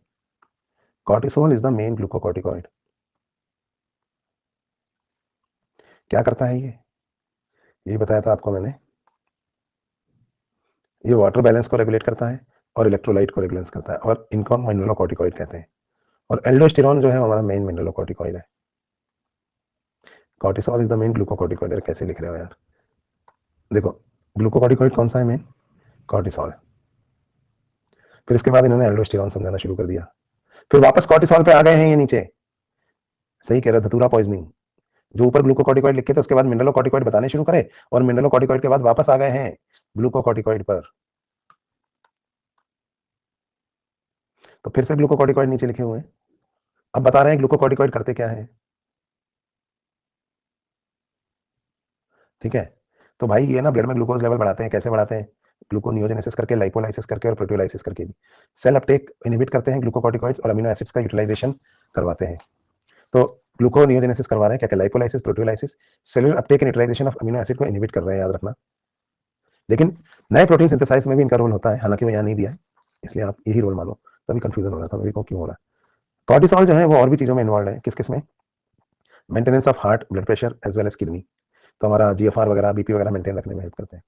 cortisol is the main glucocorticoid. क्या करता है ये बताया था आपको मैंने। ये वाटर बैलेंस को रेगुलेट करता है और इलेक्ट्रोलाइट को रेगुलेट करता है, और इनको हम मिनरलोकॉर्टिकॉइड कहते हैं। और एल्डोस्टेरॉन जो है हमारा मेन मिनरलोकॉर्टिकॉइड है। Cortisol is the main glucocorticoid. कैसे लिख रहे हो यार, देखो ग्लूकोकॉर्टिकॉइड कौन सा है मेन, कॉर्टिसोल। फिर इसके बाद इन्होंने एल्डोस्टेरॉन समझाना शुरू कर दिया, फिर वापस कॉर्टिसोल पे आ गए हैं ये नीचे। सही कह रहे हो, धतूरा पॉइजनिंग। जो ऊपर ग्लूकोकॉर्टिकॉइड लिखे थे उसके बाद मिनरलोकॉर्टिकॉइड बताने शुरू करे, और मिनरलोकॉर्टिकॉइड के बाद वापस आ गए हैं ग्लूकोकॉर्टिकॉइड पर। तो फिर से ग्लूकोकॉर्टिकॉइड नीचे लिखे हुए हैं। अब बता रहे हैं ग्लूकोकॉर्टिकॉइड करते क्या है। ठीक है, तो भाई ये ना ब्लड में ग्लूकोज लेवल बढ़ाते हैं। कैसे बढ़ाते हैं, ग्लूकोनियोजेनेसिस करके, लाइपोलाइसिस करके और प्रोटियोलाइसिस करके भी। सेल अपटेक इनहिबिट करते हैं ग्लूकोकॉर्टिकॉइड्स, और अमीनो एसिड्स का यूटिलाइजेशन करवाते हैं। तो ग्लूकोनियोजेनेसिस करवा रहे हैं, क्या क्या, lipolysis, proteolysis, cellular uptake and utilisation of amino acid को इनहिबिट कर रहे हैं, याद रखना। लेकिन नए प्रोटीन सिंथेसाइज में भी इनका रोल होता है, हालांकि वो यहाँ नहीं दिया है, इसलिए आप यही रोल मानो। तभी कंफ्यूजन हो रहा था मेरे को, क्यों हो रहा है। कॉर्टिसोल जो है वो और भी चीजों में इन्वॉल्व है। किस किस में, maintenance of heart, blood pressure as well as kidney. तो हमारा जीएफआर वगैरह, बीपी वगैरह मेंटेन रखने में हेल्प करते हैं।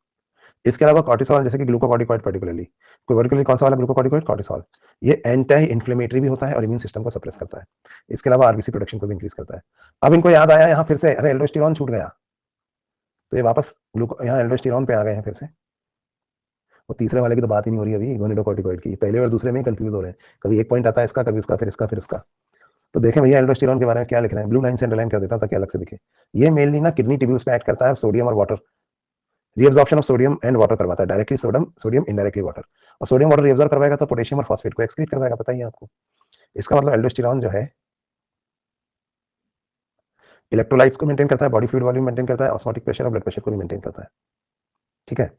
इसके अलावा कॉर्टिसोल जैसे कि ग्लूकोकॉर्टिकॉइड पर्टिकुलरली कौन सा वाला ग्लूकोकॉर्टिकॉइड, कॉर्टिसोल, ये एंटी इन्फ्लेमेटरी भी होता है और इम्यून सिस्टम को सप्रेस करता है। इसके अलावा आरबीसी प्रोडक्शन को भी इंक्रीज करता है। अब इनको याद आया यहाँ फिर से, अरे एल्डोस्टेरॉन छूट गया, तो ये वापस ग्लूको यहाँ एल्डोस्टेरॉन पे आ गए हैं फिर से। वो तीसरे वाले की तो बात ही नहीं हो रही अभी, गोनिडोकॉर्टिकॉइड की। पहले और दूसरे में ही कंफ्यूज हो रहे हैं, कभी एक पॉइंट आता है इसका, कभी इसका, फिर इसका, फिर इसका। तो देखें भैया एल्डोस्टेरॉन के बारे में क्या लिख रहे हैं, ब्लू लाइन से अंडरलाइन कर देता ताकि अलग से दिखे। ये मेनली ना किडनी ट्यूब्यूल्स पे एक्ट करता है, सोडियम और water, reabsorption of sodium and water करवाता है, directly sodium, sodium indirectly water. और सोडियम वाटर रीअब्जॉर्ब करवाएगा तो पोटेशियम और फॉस्फेट को एक्सक्रीट करवाएगा, पता ही है आपको। इसका मतलब एल्डोस्टेरॉन जो है इलेक्ट्रोलाइट्स को मेंटेन करता है, बॉडी फ्लूइड वॉल्यूम मेंटेन करता है, ऑस्मोटिक प्रेशर और ब्लड प्रेशर को भी मेंटेन करता है। ठीक है,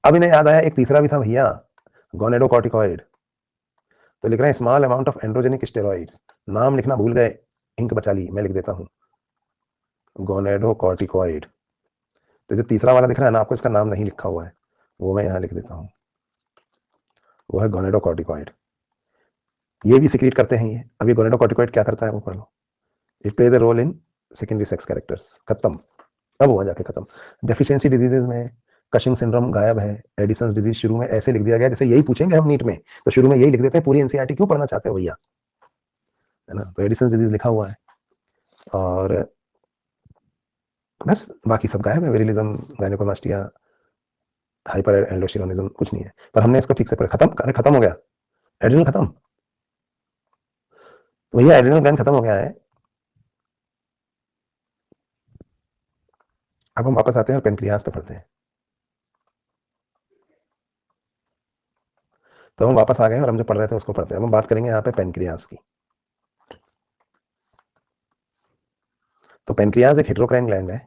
अब इन्हें याद आया एक तीसरा भी था भैया, गोनेडोकॉर्टिकॉइड। तो लिख रहे हैं small amount of androgenic steroids. नाम लिखना भूल गए, इंक बचा ली, मैं लिख देता हूं, गोनेडोकॉर्टिकॉइड। तो जो तीसरा वाला दिख रहा है ना आपको, इसका नाम नहीं लिखा हुआ है, वो मैं यहां लिख देता हूं, वो है गोनेडोकॉर्टिकॉइड। ये भी सिक्रीट करते हैं ये। अब ये गोनेडोकॉर्टिकॉइड क्या करता है वो पढ़ लो। It plays a role in secondary sex characters. खत्म, अब हुआ जाके खत्म। डेफिशिएंसी डिजीजेज में कशिंग सिंड्रोम गायब है। एडिसन्स डिजीज शुरू में ऐसे लिख दिया गया जैसे यही पूछेंगे हम नीट में, तो शुरू में यही लिख देते हैं। पूरी एनसीईआरटी क्यों पढ़ना चाहते हो भैया, है ना। तो एडिसन्स डिजीज लिखा हुआ है, और बस बाकी सब गायब है। विरिलिज्म, गायनेकोमास्टिया, हाइपर एंडोस्टेरोनिज्म, कुछ नहीं है। पर हमने इसको ठीक से पढ़ा। खत्म, अरे खत्म हो गया, एड्रिनल खत्म। तो भैया एड्रिनल ग्लैंड खत्म हो गया है। अब हम वापस आते हैं और पेनक्रियास पे पढ़ते हैं। तो हम वापस आ गए और हम जो पढ़ रहे थे उसको पढ़ते हैं। अब हम बात करेंगे यहाँ पे पेनक्रियास की। तो पेनक्रियास एक हेटेरोक्राइन ग्लैंड है।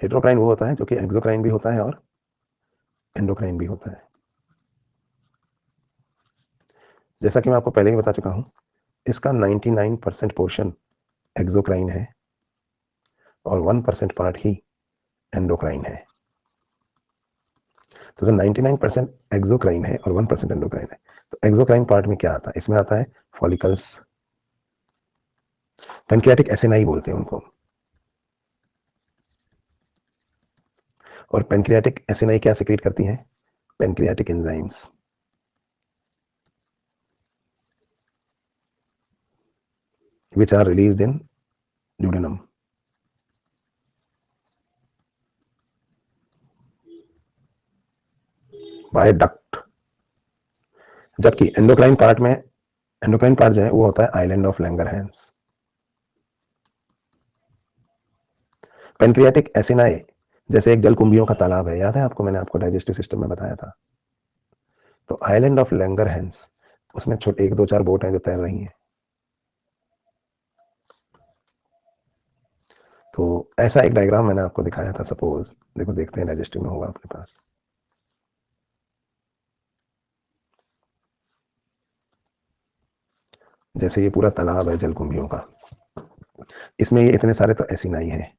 हेटेरोक्राइन वो होता है जो कि एक्सोक्राइन भी होता है और एंडोक्राइन भी होता है। जैसा कि मैं आपको पहले ही बता चुका हूं, इसका 99% पोर्शन एक्सोक्राइन है और 1% पार्ट ही एंडोक्राइन है। तो जो 99% एक्सोक्राइन है और 1% एंडोक्राइन है, तो एक्सोक्राइन पार्ट में क्या आता है, इसमें आता है फॉलिकल्स, पैंक्रियाटिक एसिनाई बोलते हैं उनको। और पैंक्रियाटिक एसिनाई क्या सिक्रीट करती हैं, pancreatic enzymes. which are released in duodenum. by duct। जबकि एंडोक्राइन पार्ट जो है वो होता है island of Langerhans. Pancreatic acini जैसे एक जलकुंभियों का तालाब है, याद है आपको, मैंने आपको डाइजेस्टिव सिस्टम में बताया था। तो आइलैंड ऑफ लैंगरहैंस, उसमें छोटे 1 2 4 बोट हैं जो तैर रही हैं। तो ऐसा एक डायग्राम मैंने आपको दिखाया था। सपोज देखो, देखते हैं डाइजेस्टिव में होगा अपने पास। जैसे ये पूरा तालाब है जलकुंभियों का, इसमें ये इतने सारे तो एसिनाई हैं।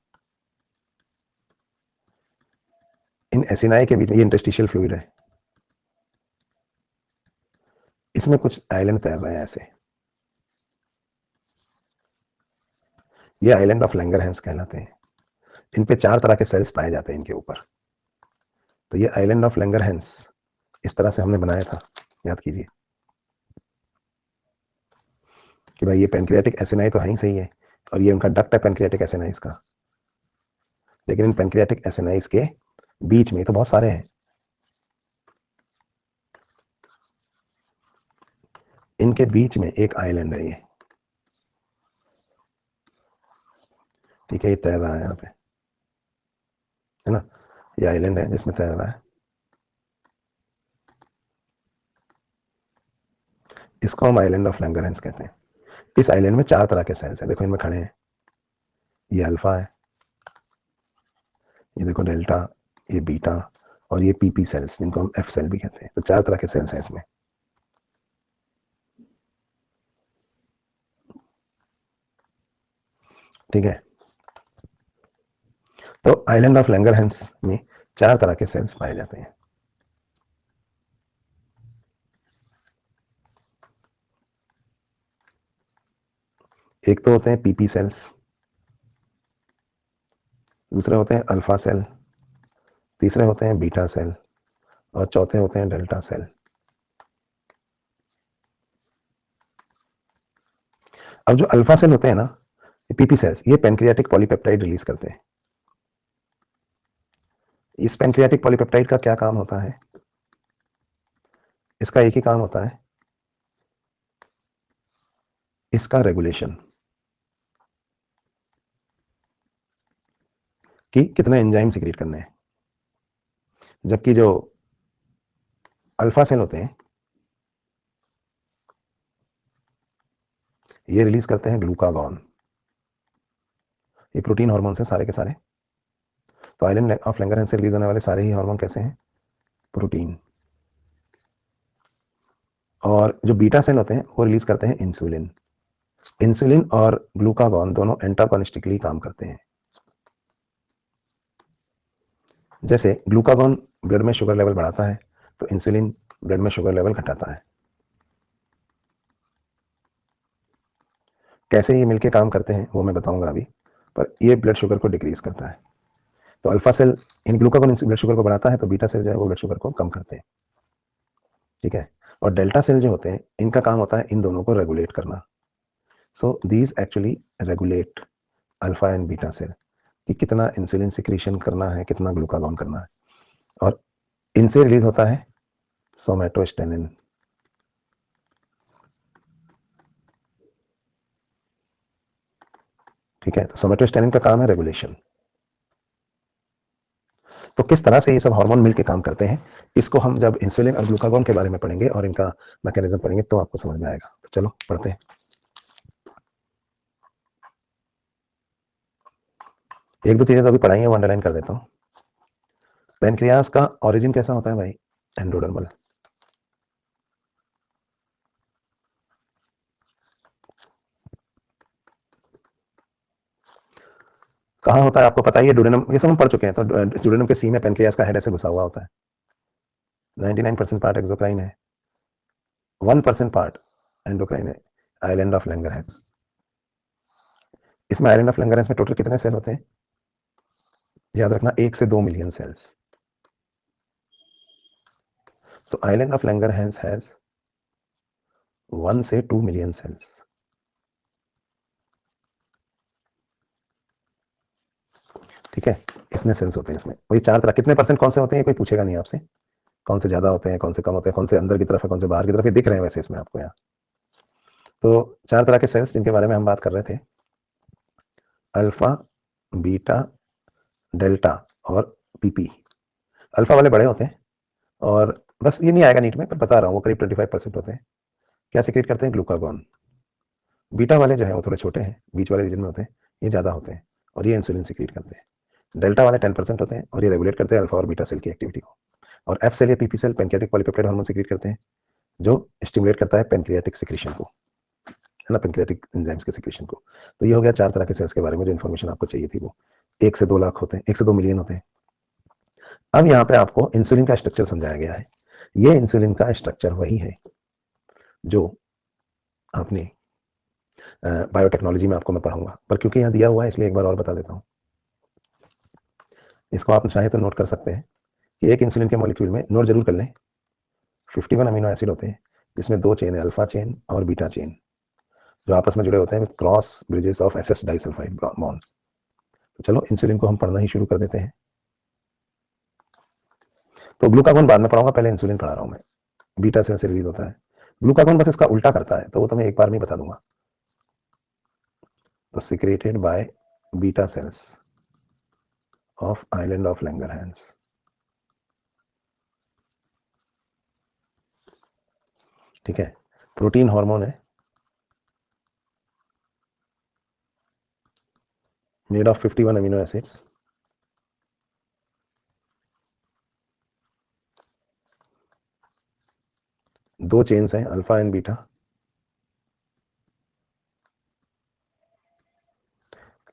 इन एसिनाई के बीच में ये इंटरस्टिशियल फ्लूइड है, इसमें कुछ आइलैंड तैर रहे हैं ऐसे। ये आइलैंड ऑफ लैंगरहैंस कहलाते हैं। इन पे 4 तरह के सेल्स पाए जाते हैं इनके ऊपर। तो ये आइलैंड ऑफ लैंगरहैंस इस तरह से हमने बनाया था, याद कीजिए कि भाई ये पेनक्रियाटिक एसिनाई तो है ही सही है, और ये उनका डक्ट है पेनक्रियाटिक एसिनाइज का। लेकिन इन पेनक्रियाटिक एसिनाइज के बीच में तो बहुत सारे हैं। इनके बीच में एक आइलैंड है ये, ठीक है, ये तैर रहा है यहाँ पे, है ना। ये आइलैंड है जिसमें तैर रहा है, इसको हम आइलैंड ऑफ लैंगरहैंस कहते हैं। इस आइलैंड में 4 तरह के सेल्स हैं, देखो इनमें खड़े हैं। ये अल्फा है, ये देखो डेल्टा, ये बीटा, और ये पीपी सेल्स जिनको हम एफ सेल भी कहते हैं। तो 4 तरह के सेल्स हैं इसमें। ठीक है, तो आइलैंड ऑफ लैंगरहैंस में 4 तरह के सेल्स पाए जाते हैं। एक तो होते हैं पीपी सेल्स, दूसरे होते हैं अल्फा सेल, तीसरे होते हैं बीटा सेल, और चौथे होते हैं डेल्टा सेल। अब जो अल्फा सेल होते हैं ना, पीपी सेल्स, ये पेनक्रियाटिक पॉलीपेप्टाइड रिलीज करते हैं। इस पेनक्रियाटिक पॉलीपेप्टाइड का क्या काम होता है? इसका एक ही काम होता है, इसका रेगुलेशन, कि कितने एंजाइम सिक्रीट करने हैं। जबकि जो अल्फा सेल होते हैं, ये रिलीज करते हैं ग्लूकागॉन। ये प्रोटीन हार्मोन है सारे के सारे। तो आइलैंड ऑफ लैंगरहैंस से रिलीज होने वाले सारे ही हार्मोन कैसे हैं? प्रोटीन। और जो बीटा सेल होते हैं वो रिलीज करते हैं इंसुलिन। इंसुलिन और ग्लूकागॉन दोनों एंटागोनिस्टिकली काम करते हैं। जैसे ग्लूकागॉन ब्लड में शुगर लेवल बढ़ाता है, तो इंसुलिन ब्लड में शुगर लेवल घटाता है। कैसे ये मिलके काम करते हैं वो मैं बताऊंगा अभी, पर ये ब्लड शुगर को डिक्रीज करता है। तो अल्फा सेल इन ग्लूकागॉन ब्लड शुगर को बढ़ाता है, तो बीटा सेल जो है वो ब्लड शुगर को कम करते हैं। ठीक है, और डेल्टा सेल जो होते हैं इनका काम होता है इन दोनों को रेगुलेट करना। So these actually regulate alpha and beta cell, कि कितना इंसुलिन सिक्रीशन करना है, कितना ग्लूकागॉन करना है। और इनसे रिलीज होता है सोमैटोस्टेनिन। ठीक है, तो सोमैटोस्टेनिन का काम है रेगुलेशन। तो किस तरह से ये सब हार्मोन मिलकर काम करते हैं, इसको हम जब इंसुलिन और ग्लूकागॉन के बारे में पढ़ेंगे और इनका मैकेनिज्म पढ़ेंगे तो आपको समझ में आएगा। तो चलो पढ़ते हैं। एक दो चीजें तो अभी पढ़ाई है, वो अंडरलाइन कर देता हूँ। पेनक्रियास का ओरिजिन कैसा होता है भाई? एंडोडर्मल। कहाँ होता है आपको पता ही है, डुडेनम, ये सब हम पढ़ चुके हैं। तो डुडेनम के सी में पेनक्रियास का हेड ऐसे घुसा हुआ होता है। 99% पार्ट एक्सोक्राइन है, 1% पार्ट एंडोक्राइन है, आइलैंड ऑफ लैंगरहैंस। इसमें आइलैंड ऑफ लैंगरहैंस में टोटल कितने सेल होते हैं? याद रखना, 1 से 2 million cells. So island of Langerhans has 1 से 2 मिलियन सेल्स। ठीक है, इतने सेल्स होते हैं इसमें। वही 4 तरह, कितने परसेंट कौन से होते हैं कोई पूछेगा नहीं आपसे, कौन से ज्यादा होते हैं, कौन से कम होते हैं, कौन से अंदर की तरफ है, कौन से बाहर की तरफ है, दिख रहे हैं वैसे इसमें आपको यहाँ। तो 4 तरह के सेल्स जिनके बारे में हम बात कर रहे थे, अल्फा, बीटा, डेल्टा और पीपी। अल्फा वाले बड़े होते हैं और बस ये नहीं आएगा नीट में, पर बता रहा हूँ, वो करीब 25% होते हैं। क्या सिक्रेट करते हैं? ग्लूकागॉन। बीटा वाले जो है वो थोड़े छोटे हैं, बीच वाले रीजन में होते हैं, ये ज़्यादा होते हैं और ये इंसुलिन सिक्रेट करते हैं। डेल्टा वाले 10% होते हैं और ये रेगुलेट करते हैं अल्फा और बीटा सेल की एक्टिविटी को। और एफ सेल या PP cell pancreatic polypeptide hormone secrete करते हैं, जो स्टिमुलेट करता है पेनक्रियाटिक सिक्रीशन को, है ना, पेनक्रियाटिक एंजाइम्स के सिक्रीशन को। तो ये हो गया 4 तरह के सेल्स के बारे में जो इन्फॉर्मेशन आपको चाहिए थी। वो 1 से 2 लाख होते हैं, 1 से 2 मिलियन होते हैं। अब यहाँ पे आपको इंसुलिन का स्ट्रक्चर समझाया गया है। ये इंसुलिन का स्ट्रक्चर वही है जो आपने बायोटेक्नोलॉजी में आपको मैं पढ़ाऊंगा, पर क्योंकि यहाँ दिया हुआ है इसलिए एक बार और बता देता हूँ। इसको आप चाहें तो नोट कर सकते हैं कि एक इंसुलिन के मॉलिक्यूल में, नोट जरूर कर लें, 51 अमीनो एसिड होते हैं, जिसमें 2 चेन है, अल्फा चेन और बीटा चेन, जो आपस में जुड़े होते हैं with cross bridges of SS disulphide bonds. तो चलो इंसुलिन को हम पढ़ना ही शुरू कर देते हैं। तो ग्लूकागॉन बाद में पढ़ाऊंगा, पहले इंसुलिन पढ़ा रहा हूं मैं। बीटा सेल से रिलीज होता है। ग्लूकागॉन बस इसका उल्टा करता है, तो वो तो मैं एक बार में बता दूंगा। तो secreted by beta cells of island of Langerhans. ठीक है, प्रोटीन हार्मोन है, मेड ऑफ 51 अमीनो एसिड्स, दो चेन्स हैं, अल्फा एंड बीटा।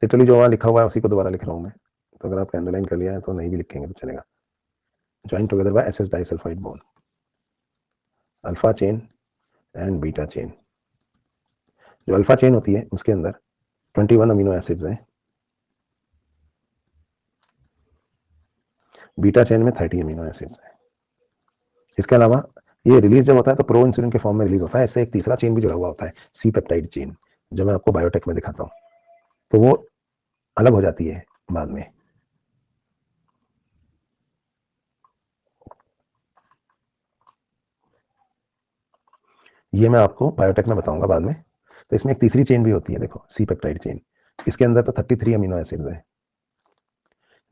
लिटरली जो वहां लिखा हुआ है उसी को दोबारा लिख रहा हूं मैं, तो अगर आप अंडरलाइन कर लिया है तो नहीं भी लिखेंगे तो चलेगा। Join together by SS disulphide bond, alpha chain and beta chain. जो अल्फा चेन होती है उसके अंदर 21 अमीनो एसिड्स हैं, बीटा चेन में 30 अमीनो एसिड्स हैं। इसके अलावा ये रिलीज जब होता है तो प्रो इंसुलिन के फॉर्म में रिलीज होता है, इससे एक तीसरा चेन भी जुड़ा हुआ होता है, सी पेप्टाइड चेन, जो मैं आपको बायोटेक में दिखाता हूँ। तो वो अलग हो जाती है बाद में। ये मैं आपको बायोटेक में बताऊंगा बाद में। तो इसमें एक तीसरी चेन भी होती है, देखो, सी पेप्टाइड चेन। इसके अंदर तो 33 अमीनो एसिड्स है,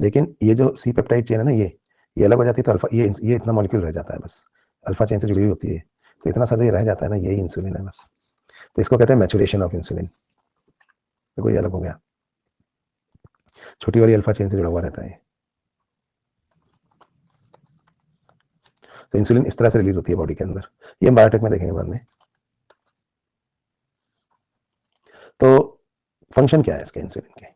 लेकिन ये जो सी पेप्टाइड चेन है ना, ये अलग हो जाती है, तो अल्फा, ये इतना मॉलिक्यूल रह जाता है बस, अल्फा चेन से जुड़ी हुई होती है, तो इतना सा जो ये रह जाता है ना, यही इंसुलिन है बस। तो इसको कहते हैं मैचुरेशन ऑफ इंसुलिन। देखो ये अलग हो गया, छोटी वाली अल्फा चेन से जुड़ा हुआ रहता है। तो इंसुलिन इस तरह से रिलीज होती है बॉडी के अंदर, ये हम बायोटेक में देखेंगे बाद में। तो फंक्शन क्या है इसके इंसुलिन के?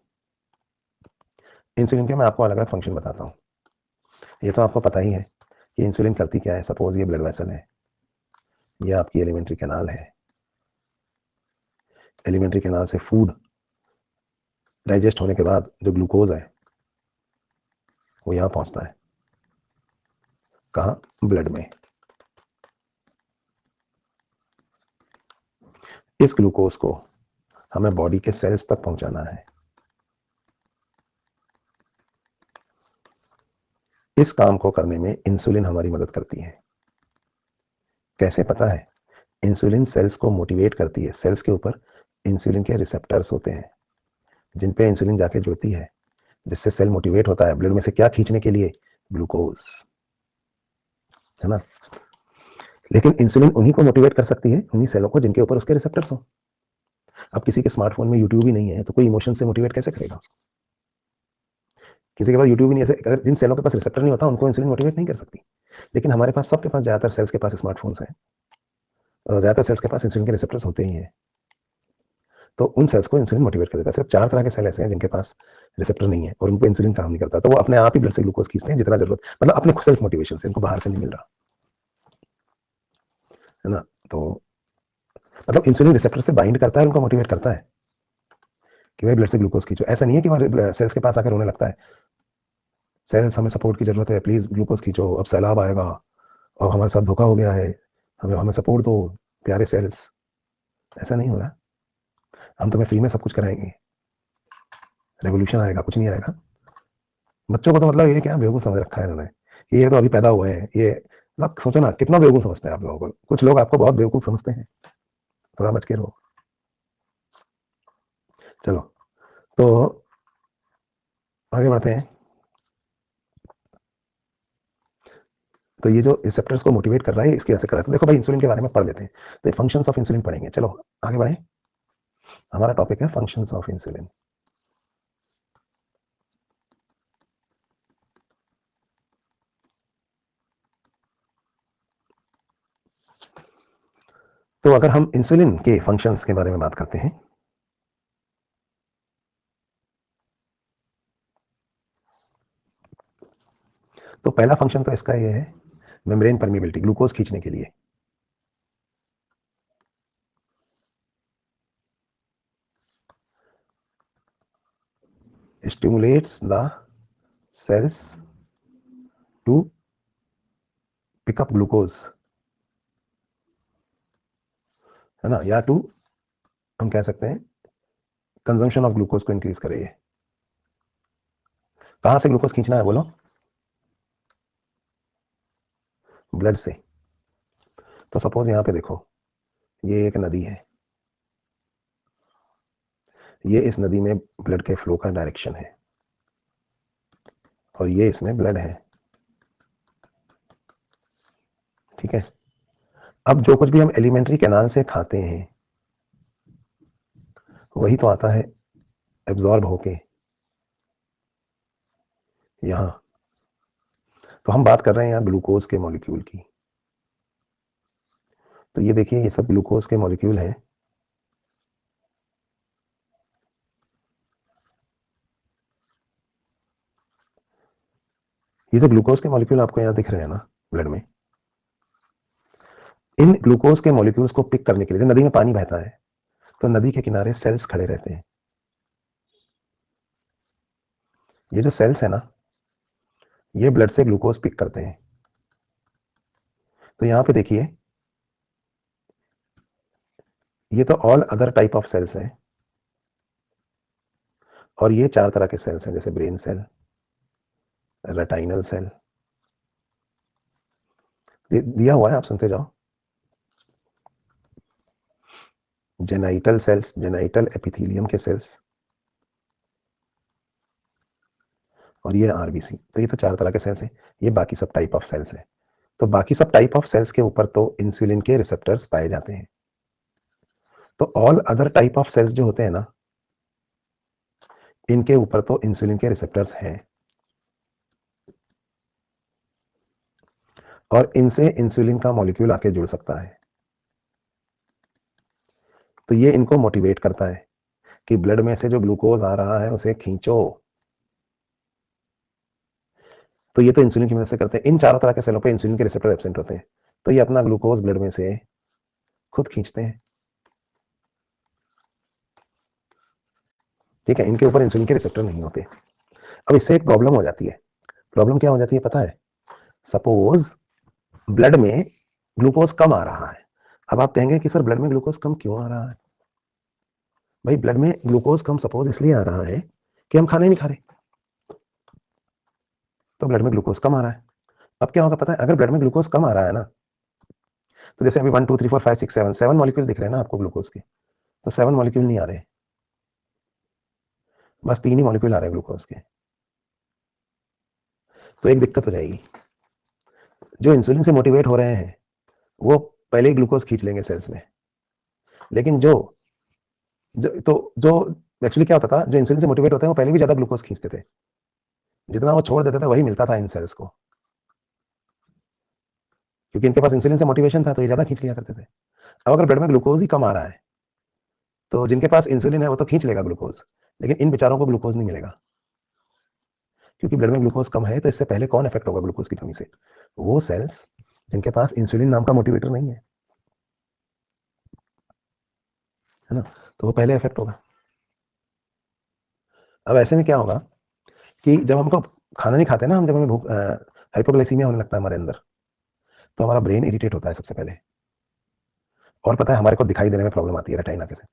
इंसुलिन के मैं आपको अलग अलग फंक्शन बताता हूँ। ये तो आपको पता ही है कि इंसुलिन करती क्या है। सपोज ये ब्लड वेसल है, ये आपकी एलिमेंट्री कैनाल है, एलिमेंट्री कैनाल से फूड डाइजेस्ट होने के बाद जो ग्लूकोज है वो यहाँ पहुंचता है, कहाँ? ब्लड में। इस ग्लूकोज को हमें बॉडी के सेल्स तक पहुंचाना है। इस काम को करने में इंसुलिन हमारी मदद करती है। कैसे पता है? इंसुलिन सेल्स को मोटिवेट करती है। सेल्स के ऊपर इंसुलिन के रिसेप्टर्स होते हैं जिन पे इंसुलिन जाके जुड़ती है, जिससे सेल मोटिवेट होता है ब्लड में से क्या खींचने के लिए? ग्लूकोज, है ना। लेकिन इंसुलिन उन्हीं को मोटिवेट कर सकती है, उन्हीं सेलों को जिनके ऊपर उसके रिसेप्टर्स हो। अब किसी के स्मार्टफोन में यूट्यूब ही नहीं है तो कोई इमोशन से मोटिवेट कैसे करेगा उसको? किसी के पास यूट्यूब ही नहीं है, अगर जिन सेलों के पास रिसेप्टर नहीं होता उनको इंसुलिन मोटिवेट नहीं कर सकती। लेकिन हमारे पास, सबके पास, ज्यादातर सेल्स के पास स्मार्टफोन्स हैं और ज्यादातर सेल्स के पास इंसुलिन के रिसेप्टर्स होते ही हैं, तो उन सेल्स को इंसुलिन मोटिवेट कर देता है। सिर्फ 4 तरह के सेल ऐसे हैं जिनके पास रिसेप्टर नहीं है और उनको इंसुलिन काम नहीं करता, तो वो अपने आप ही ब्लड से ग्लूकोज खींचते हैं जितना जरूरत, मतलब अपने सेल्फ मोटिवेशन से, इनको बाहर से नहीं मिल रहा, है ना। तो मतलब इंसुलिन रिसेप्टर से बाइंड करता है, उनको मोटिवेट करता है कि भाई ब्लड से ग्लूकोज खींचो। ऐसा नहीं है कि हमारे सेल्स के पास आकर रोने लगता है, सेल्स हमें सपोर्ट की जरूरत है, प्लीज ग्लूकोज खींचो, अब सैलाब आएगा और हमारे साथ धोखा हो गया है, हमें हमें सपोर्ट दो प्यारे सेल्स। ऐसा नहीं हो रहा, हम तुम्हें फ्री में सब कुछ कराएंगे, रेवोल्यूशन आएगा, कुछ नहीं आएगा। बच्चों को तो मतलब ये क्या बेवकूफ समझ रखा है इन्होंने कि ये तो अभी पैदा हुए हैं, ये मतलब सोचो ना कितना बेवकूफ समझते हैं आप लोगों को। कुछ लोग आपको बहुत बेवकूफ समझते हैं, थोड़ा बच के रहो। चलो, तो आगे बढ़ते हैं। तो ये जो रिसेप्टर्स को मोटिवेट कर रहा है इसकी वजह से कर रहा है। तो देखो भाई इंसुलिन के बारे में पढ़ लेते हैं, तो फंक्शंस ऑफ इंसुलिन पढ़ेंगे। चलो आगे बढ़े, हमारा टॉपिक है फंक्शंस ऑफ इंसुलिन। तो अगर हम इंसुलिन के फंक्शंस के बारे में बात करते हैं, तो पहला फंक्शन तो इसका ये है मेम्ब्रेन परमिबिलिटी, ग्लूकोज खींचने के लिए। Stimulates the cells to pick up glucose, है ना, या टू हम कह सकते हैं कंजम्पशन ऑफ ग्लूकोज को इंक्रीज करेगी। कहां से ग्लूकोज खींचना है बोलो? ब्लड से। तो सपोज यहां पे देखो, ये एक नदी है, ये इस नदी में ब्लड के फ्लो का डायरेक्शन है, और ये इसमें ब्लड है, ठीक है। अब जो कुछ भी हम एलिमेंट्री कैनाल से खाते हैं वही तो आता है एब्जॉर्ब होके यहां। तो हम बात कर रहे हैं यहाँ ग्लूकोज के मॉलिक्यूल की। तो ये देखिए, ये सब ग्लूकोज के मॉलिक्यूल हैं। ये जो ग्लूकोज के मॉलिक्यूल आपको यहाँ दिख रहे हैं ना ब्लड में, इन ग्लूकोज के मॉलिक्यूल्स को पिक करने के लिए, नदी में पानी बहता है तो नदी के किनारे सेल्स खड़े रहते हैं। ये जो सेल्स है ना, ये ब्लड से ग्लूकोज पिक करते हैं। तो यहां पे देखिए, ये तो all other type of cells हैं, और ये 4 तरह के सेल्स हैं, जैसे ब्रेन सेल, रेटाइनल सेल, दिया हुआ है, आप सुनते जाओ। जेनाइटल सेल्स, जेनाइटल एपिथेलियम के सेल्स, और ये आरबीसी। तो ये तो 4 तरह के सेल्स हैं, ये बाकी सब टाइप ऑफ सेल्स हैं। तो बाकी सब टाइप ऑफ सेल्स के ऊपर तो इंसुलिन के रिसेप्टर्स पाए जाते हैं। तो all other type of cells जो होते हैं ना, इनके ऊपर तो इंसुलिन के रिसेप्टर्स हैं, और इनसे इंसुलिन का मॉलिक्यूल आके जुड़ सकता है। तो ये इनको मोटिवेट करता है कि ब्लड में से जो ग्लूकोज आ रहा है उसे खींचो। तो ये तो इंसुलिन की मदद से करते हैं। इन 4 तरह के सेलों पे इंसुलिन के रिसेप्टर एब्सेंट होते हैं, तो ये अपना ग्लूकोज ब्लड में से खुद खींचते हैं, ठीक है। इनके ऊपर इंसुलिन के रिसेप्टर नहीं होते। अब इससे एक प्रॉब्लम हो जाती है। प्रॉब्लम क्या हो जाती है पता है? सपोज ब्लड में ग्लूकोज कम आ रहा है। अब आप कहेंगे कि सर ब्लड में ग्लूकोज कम क्यों आ रहा है? भाई ब्लड में ग्लूकोज कम सपोज इसलिए आ रहा है कि हम खाना ही नहीं खा रहे, तो ब्लड में ग्लूकोज कम आ रहा है। अब क्या होगा पता है? अगर ब्लड में ग्लूकोज कम आ रहा है ना, तो जैसे अभी 1 2 3 4 5 6 7 7 मॉलिक्यूल दिख रहे हैं ना आपको ग्लूकोज के, तो 7 मॉलिक्यूल नहीं आ रहे, बस 3 ही मॉलिक्यूल आ रहे हैं ग्लूकोज के। तो एक दिक्कत हो जाएगी। जो इंसुलिन से मोटिवेट हो रहे हैं वो पहले ही ग्लूकोज खींच लेंगे सेल्स में, लेकिन जो एक्चुअली क्या होता था, जो इंसुलिन से मोटिवेट होते हैं वो पहले भी ज्यादा ग्लूकोज खींचते थे, जितना वो छोड़ देते थे वही मिलता था इन सेल्स को, क्योंकि इनके पास इंसुलिन से मोटिवेशन था तो ये ज्यादा खींच लिया करते थे। अब अगर ब्लड में ग्लूकोज ही कम आ रहा है, तो जिनके पास इंसुलिन है वो तो खींच लेगा ग्लूकोज, लेकिन इन बेचारों को ग्लूकोज नहीं मिलेगा, क्योंकि ब्लड में ग्लूकोज कम है। तो इससे पहले कौन इफेक्ट होगा ग्लूकोज की कमी से? वो सेल्स जिनके पास इंसुलिन नाम का मोटिवेटर नहीं है ना, तो वो पहले इफेक्ट होगा। अब ऐसे में क्या होगा कि जब हमको खाना नहीं खाते ना, हम जब हमें भूख, हाइपोग्लाइसीमिया होने लगता है हमारे अंदर, तो हमारा ब्रेन इरिटेट होता है सबसे पहले, और पता है हमारे को दिखाई देने में प्रॉब्लम आती है रेटिना के से,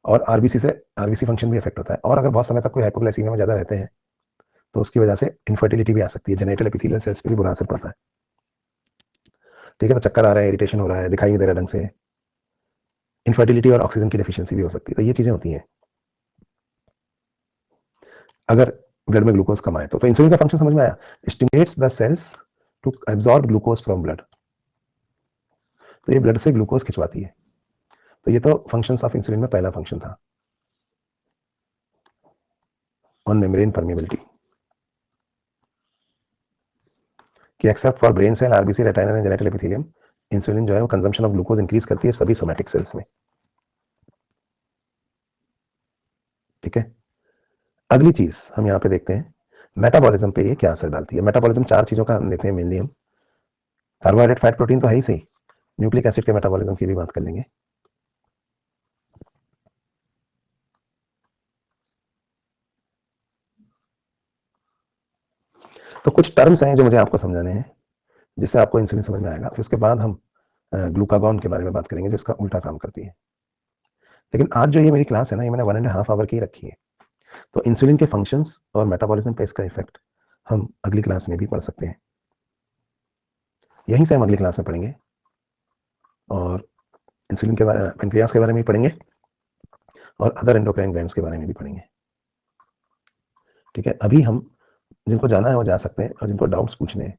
और आरबीसी से आरबीसी फंक्शन भी इफेक्ट होता है। और अगर बहुत समय तक कोई हाइपोग्लाइसीमिया में ज्यादा रहते हैं तो उसकी वजह से इनफर्टिलिटी भी आ सकती है, जेनेटल एपिथेलियल सेल्स पे भी बुरा असर पड़ता है, ठीक है। तो चक्कर आ रहा है, इरिटेशन हो रहा है, दिखाई नहीं दे रहा ढंग से, इनफर्टिलिटी और ऑक्सीजन की डेफिशिएंसी भी हो सकती है। तो ये चीजें होती हैं अगर ब्लड में ग्लूकोज कम आए तो इंसुलिन का फंक्शन समझ में आया? Stimulates the cells to absorb glucose from blood. तो ये ब्लड से ग्लूकोज खिंचवाती है। तो ये तो फंक्शंस ऑफ इंसुलिन में पहला फंक्शन था, ऑन मेम्ब्रेन परमिबिलिटी, कि except for brain cell, RBC, retina and genital epithelium, insulin जो है वो कंजम्पशन ऑफ ग्लूकोज इंक्रीज करती है सभी सोमैटिक सेल्स में। ठीक है, अगली चीज हम यहाँ पे देखते हैं मेटाबॉलिज्म पे ये क्या असर डालती है। मेटाबॉलिज्म चार चीजों का हम लेते हैं मेनली, हम कार्बोहाइड्रेट, फैट, प्रोटीन तो है ही सही, न्यूक्लिक एसिड के मेटाबॉलिज्म की भी बात कर लेंगे। तो कुछ टर्म्स हैं जो मुझे आपको समझाने हैं जिससे आपको इंसुलिन समझ में आएगा। फिर उसके बाद हम ग्लूकागॉन के बारे में बात करेंगे जो इसका उल्टा काम करती है। लेकिन आज जो ये मेरी क्लास है ना, ये मैंने 1.5 आवर की रखी है। तो इंसुलिन के फंक्शंस और मेटाबॉलिज्म पे इसका इफेक्ट हम अगली क्लास में भी पढ़ सकते हैं। यहीं से हम अगली क्लास में पढ़ेंगे और इंसुलिन के बारे, पेनक्रियास के बारे में भी पढ़ेंगे और अदर एंडोक्राइन ग्लैंड्स के बारे में भी पढ़ेंगे। ठीक है, अभी हम जिनको जाना है वो जा सकते हैं और जिनको डाउट्स पूछने हैं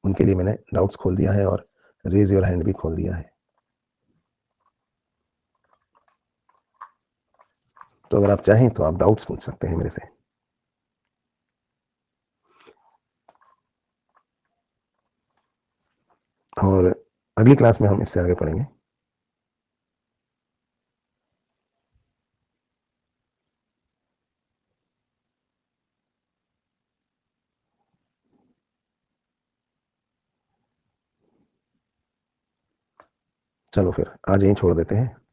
उनके लिए मैंने डाउट्स खोल दिया है और रेज योर हैंड भी खोल दिया है। तो अगर आप चाहें तो आप डाउट्स पूछ सकते हैं मेरे से। और अगली क्लास में हम इससे आगे पढ़ेंगे। चलो फिर आज यहीं छोड़ देते हैं।